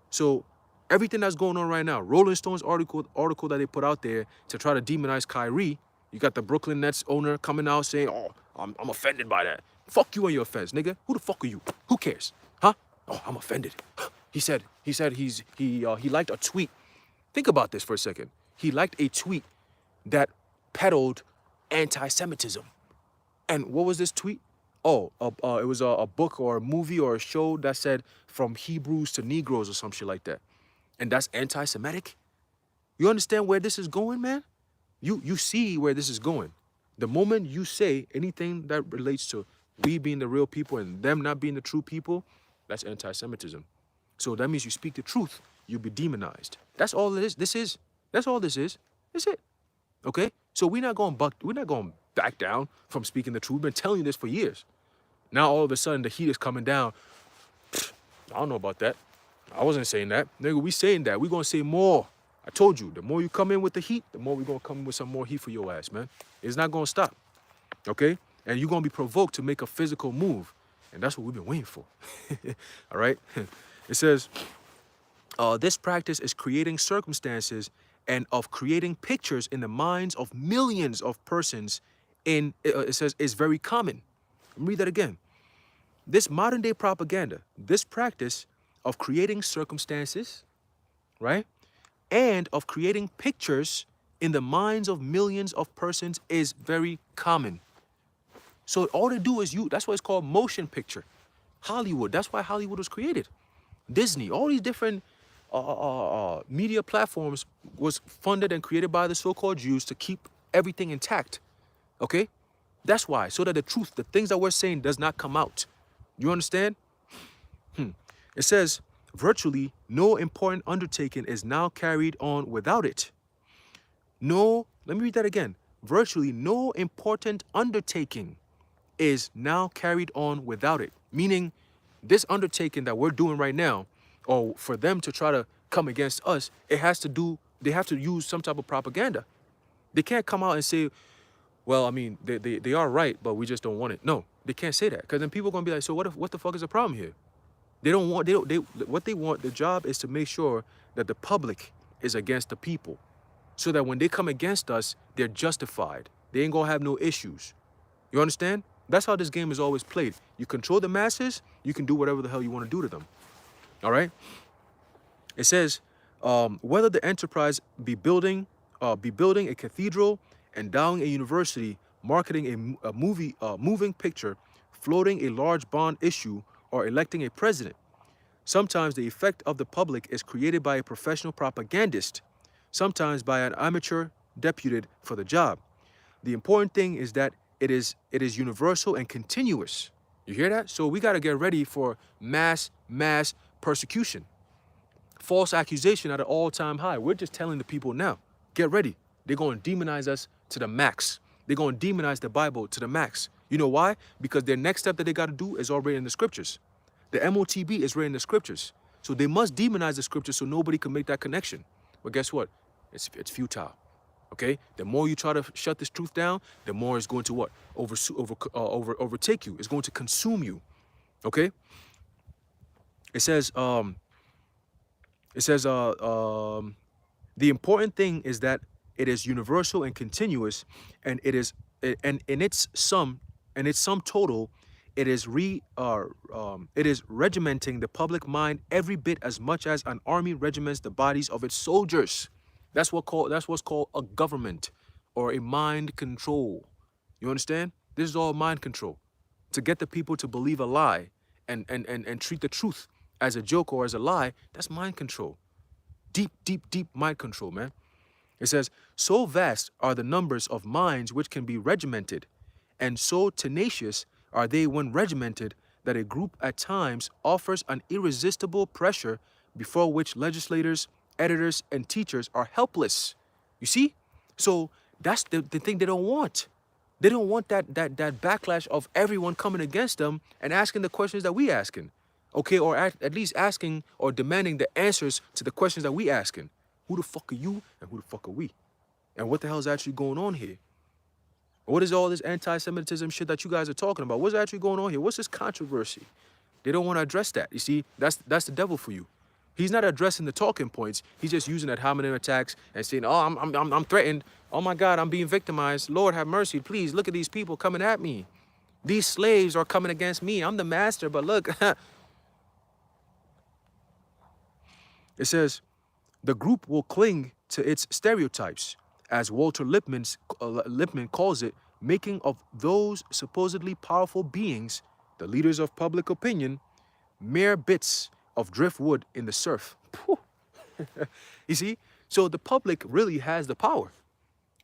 So everything that's going on right now, Rolling Stone's article that they put out there to try to demonize Kyrie, you got the Brooklyn Nets owner coming out saying, oh, I'm offended by that. Fuck you and your offense, nigga. Who the fuck are you? Who cares? Huh? Oh, I'm offended. He said he liked a tweet. Think about this for a second. He liked a tweet that peddled anti-Semitism. And what was this tweet? Oh, it was a book or a movie or a show that said from Hebrews to Negroes or some shit like that. And that's anti-Semitic? You understand where this is going, man? You see where this is going. The moment you say anything that relates to we being the real people and them not being the true people, that's anti-Semitism. So that means you speak the truth, you'll be demonized. That's all it is. That's all this is. That's it. Okay? So we're not going back down from speaking the truth. We've been telling you this for years. Now all of a sudden the heat is coming down. I don't know about that. I wasn't saying that. Nigga, we saying that. We're going to say more. I told you, the more you come in with the heat, the more we're going to come in with some more heat for your ass, man. It's not going to stop. Okay? And you're going to be provoked to make a physical move. And that's what we've been waiting for. All right? It says, this practice is creating circumstances and of creating pictures in the minds of millions of persons it says, is very common. Let me read that again. This modern day propaganda, this practice of creating circumstances, right? And of creating pictures in the minds of millions of persons is very common. So all they do is that's why it's called motion picture. Hollywood, that's why Hollywood was created. Disney, all these different media platforms was funded and created by the so-called Jews to keep everything intact. Okay? That's why, so that the truth, the things that we're saying does not come out. You understand? It says, virtually no important undertaking is now carried on without it. No, let me read that again. Virtually no important undertaking is now carried on without it. Meaning, this undertaking that we're doing right now, or for them to try to come against us, they have to use some type of propaganda. They can't come out and say, well, I mean, they are right, but we just don't want it. No, they can't say that, because then people are going to be like, so what the fuck is the problem here? What they want, the job is to make sure that the public is against the people, so that when they come against us, they're justified. They ain't going to have no issues. You understand? That's how this game is always played. You control the masses, you can do whatever the hell you want to do to them. All right? It says, whether the enterprise be building a cathedral, endowing a university, marketing a moving picture, floating a large bond issue, or electing a president. Sometimes the effect of the public is created by a professional propagandist, sometimes by an amateur deputed for the job. The important thing is that it is universal and continuous. You hear that? So we got to get ready for mass persecution. False accusation at an all-time high. We're just telling the people now, get ready. They're going to demonize us to the max. They're going to demonize the Bible to the max. You know why? Because their next step that they got to do is already in the scriptures. The MOTB is right in the scriptures. So they must demonize the scriptures so nobody can make that connection. But guess what? It's futile. Okay? The more you try to shut this truth down, the more it's going to what? Overtake you. It's going to consume you. Okay? It says, the important thing is that it is universal and continuous, and it is, and in its sum total, it is regimenting the public mind every bit as much as an army regiments the bodies of its soldiers. That's what's called a government or a mind control. You understand? This is all mind control. To get the people to believe a lie and treat the truth as a joke or as a lie, that's mind control. Deep mind control, man. It says, so vast are the numbers of minds which can be regimented, and so tenacious are they when regimented, that a group at times offers an irresistible pressure before which legislators, editors, and teachers are helpless. You see? So that's the thing they don't want. They don't want that backlash of everyone coming against them and asking the questions that we asking. Okay, or at least asking or demanding the answers to the questions that we asking. Who the fuck are you and who the fuck are we? And what the hell is actually going on here? What is all this anti-Semitism shit that you guys are talking about? What's actually going on here? What's this controversy? They don't want to address that. You see, that's the devil for you. He's not addressing the talking points. He's just using that hominem attacks and saying, "Oh, I'm threatened. Oh my God, I'm being victimized. Lord have mercy. Please look at these people coming at me. These slaves are coming against me. I'm the master, but look." It says, the group will cling to its stereotypes, as Walter Lippmann calls it, making of those supposedly powerful beings, the leaders of public opinion, mere bits of driftwood in the surf. You see? So the public really has the power.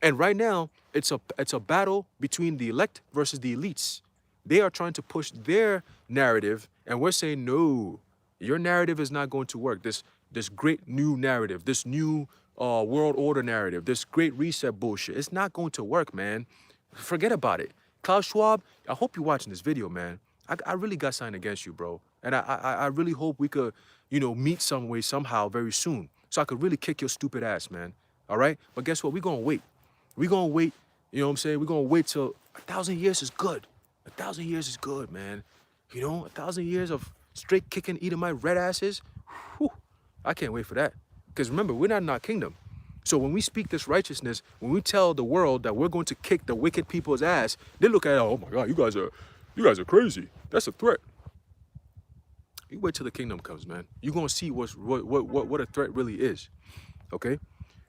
And right now, it's a battle between the elect versus the elites. They are trying to push their narrative, and we're saying, no, your narrative is not going to work. This great new narrative, this new world order narrative, this great reset bullshit, it's not going to work, man. Forget about it. Klaus Schwab, I hope you're watching this video, man. I really got something against you, bro. And I really hope we could, meet some way, somehow, very soon. So I could really kick your stupid ass, man. All right? But guess what? We're going to wait. We're going to wait. You know what I'm saying? We're going to wait till 1,000 years is good. 1,000 years is good, man. 1,000 years of straight kicking Edomite red asses. Whew. I can't wait for that. Because remember, we're not in our kingdom. So when we speak this righteousness, when we tell the world that we're going to kick the wicked people's ass, they look at it, oh my God, you guys are crazy. That's a threat. You wait till the kingdom comes, man. You're going to see what a threat really is. Okay?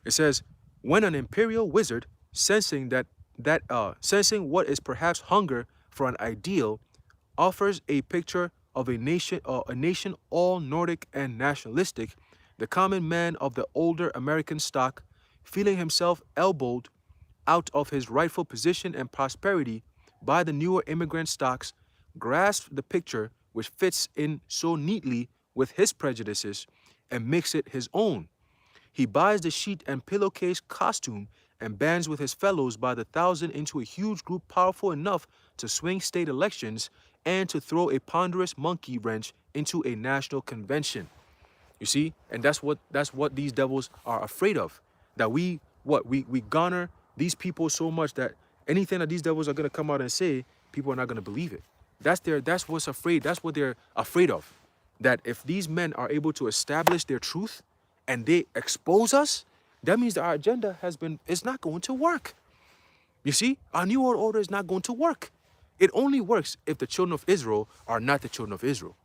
It says, when an imperial wizard, sensing sensing what is perhaps hunger for an ideal, offers a picture of a nation all Nordic and nationalistic, the common man of the older American stock, feeling himself elbowed out of his rightful position and prosperity by the newer immigrant stocks, grasps the picture which fits in so neatly with his prejudices and makes it his own. He buys the sheet and pillowcase costume and bands with his fellows by the thousand into a huge group powerful enough to swing state elections and to throw a ponderous monkey wrench into a national convention. You see? And that's what these devils are afraid of. That we garner these people so much that anything that these devils are going to come out and say, people are not going to believe it. That's what they're afraid of. That if these men are able to establish their truth and they expose us, that means that our agenda is not going to work. You see? Our new world order is not going to work. It only works if the children of Israel are not the children of Israel.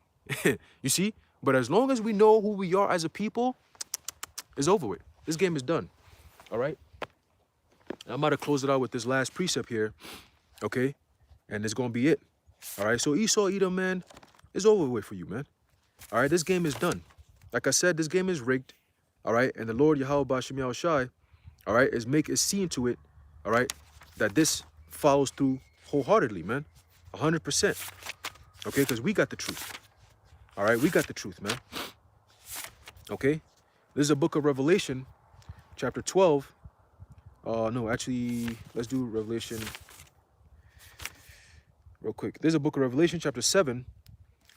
You see? But as long as we know who we are as a people, it's over with. This game is done. All right? I'm about to close it out with this last precept here. Okay? And it's going to be it. All right? So Esau, Edom, man, it's over with for you, man. All right? This game is done. Like I said, this game is rigged. All right? And the Lord Yahweh Bashim Yahushai, all right, is seeing to it, all right, that this follows through wholeheartedly, man. 100%. Okay? Because we got the truth. All right? We got the truth, man. Okay? This is a book of Revelation, chapter 12. No, actually, let's do Revelation real quick. There's a book of Revelation, chapter 7.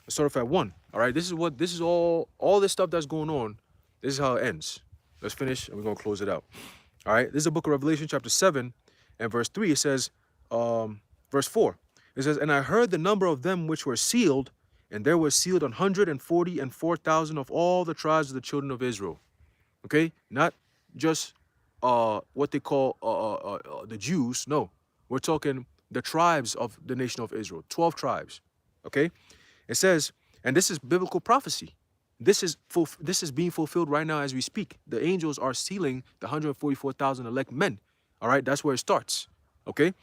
Let's start off at 1. All right, this is all this stuff that's going on. This is how it ends. Let's finish, and we're going to close it out. All right, this is a book of Revelation, chapter 7, and verse 3. It says, verse 4. It says, and I heard the number of them which were sealed, and there were sealed 144,000 of all the tribes of the children of Israel. Okay, not just what they call the Jews. No, we're talking the tribes of the nation of Israel, 12 tribes. Okay, it says, and this is biblical prophecy. This is being fulfilled right now as we speak. The angels are sealing the 144,000 elect men. All right, that's where it starts. Okay,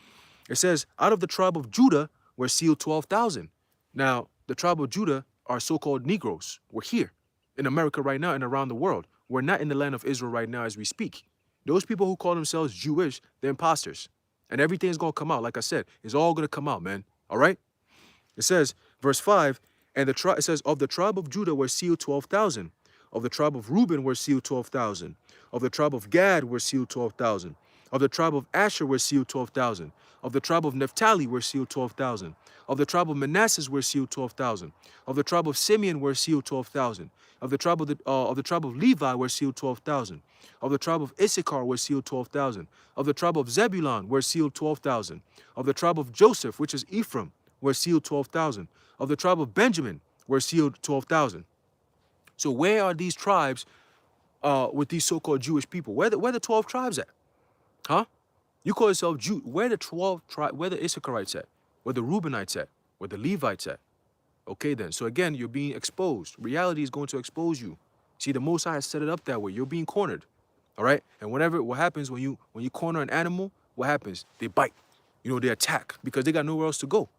it says, out of the tribe of Judah were sealed 12,000. Now, the tribe of Judah are so-called Negroes. We're here in America right now and around the world. We're not in the land of Israel right now as we speak. Those people who call themselves Jewish, they're imposters. And everything is going to come out. Like I said, it's all going to come out, man. All right? It says, verse 5, and it says, of the tribe of Judah were sealed 12,000. Of the tribe of Reuben were sealed 12,000. Of the tribe of Gad were sealed 12,000. Of the tribe of Asher were sealed 12,000. Of the tribe of Naphtali were sealed 12,000. Of the tribe of Manasseh were sealed 12,000. Of the tribe of Simeon were sealed 12,000. Of the tribe of Levi were sealed 12,000. Of the tribe of Issachar were sealed 12,000. Of the tribe of Zebulun were sealed 12,000. Of the tribe of Joseph, which is Ephraim, were sealed 12,000. Of the tribe of Benjamin were sealed 12,000. So where are these tribes with these so-called Jewish people? Where the 12 tribes at? Huh? You call yourself Jew. Where the 12 tribes, where the Issacharites at? Where the Reubenites at? Where the Levites at? Okay then. So again, you're being exposed. Reality is going to expose you. See, the Most High has set it up that way. You're being cornered. All right? And what happens when you corner an animal, what happens? They bite. You know, they attack because they got nowhere else to go.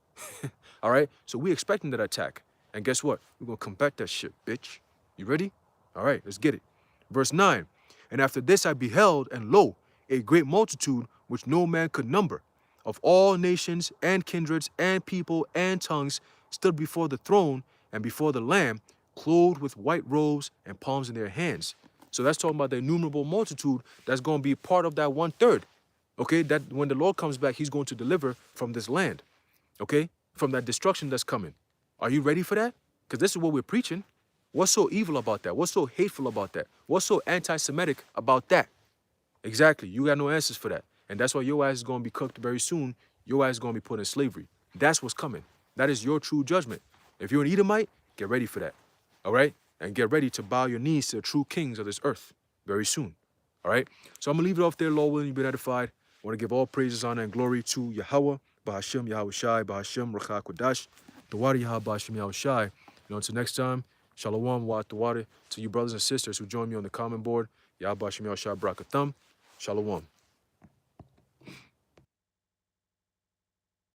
All right? So we expecting that attack. And guess what? We're going to combat that shit, bitch. You ready? All right, let's get it. Verse 9. And after this I beheld, and lo, a great multitude which no man could number, of all nations and kindreds and people and tongues, stood before the throne and before the Lamb, clothed with white robes and palms in their hands. So that's talking about the innumerable multitude that's going to be part of that 1/3. Okay, that when the Lord comes back, he's going to deliver from this land. Okay, from that destruction that's coming. Are you ready for that? Because this is what we're preaching. What's so evil about that? What's so hateful about that? What's so anti-Semitic about that? Exactly. You got no answers for that. And that's why your ass is going to be cooked very soon. Your ass is going to be put in slavery. That's what's coming. That is your true judgment. If you're an Edomite, get ready for that. All right? And get ready to bow your knees to the true kings of this earth very soon. All right? So I'm going to leave it off there, Lord willing, you've been edified. I want to give all praises, honor, and glory to Yahweh, Bahashem Yahushai, Bahashem Rakha Kodash, Dawari Yahweh Bahashem Yahushai. And until next time, Shalom wa Tawari to you brothers and sisters who join me on the comment board. Yahweh Bahashem Yahushai Brakatham. Shalom.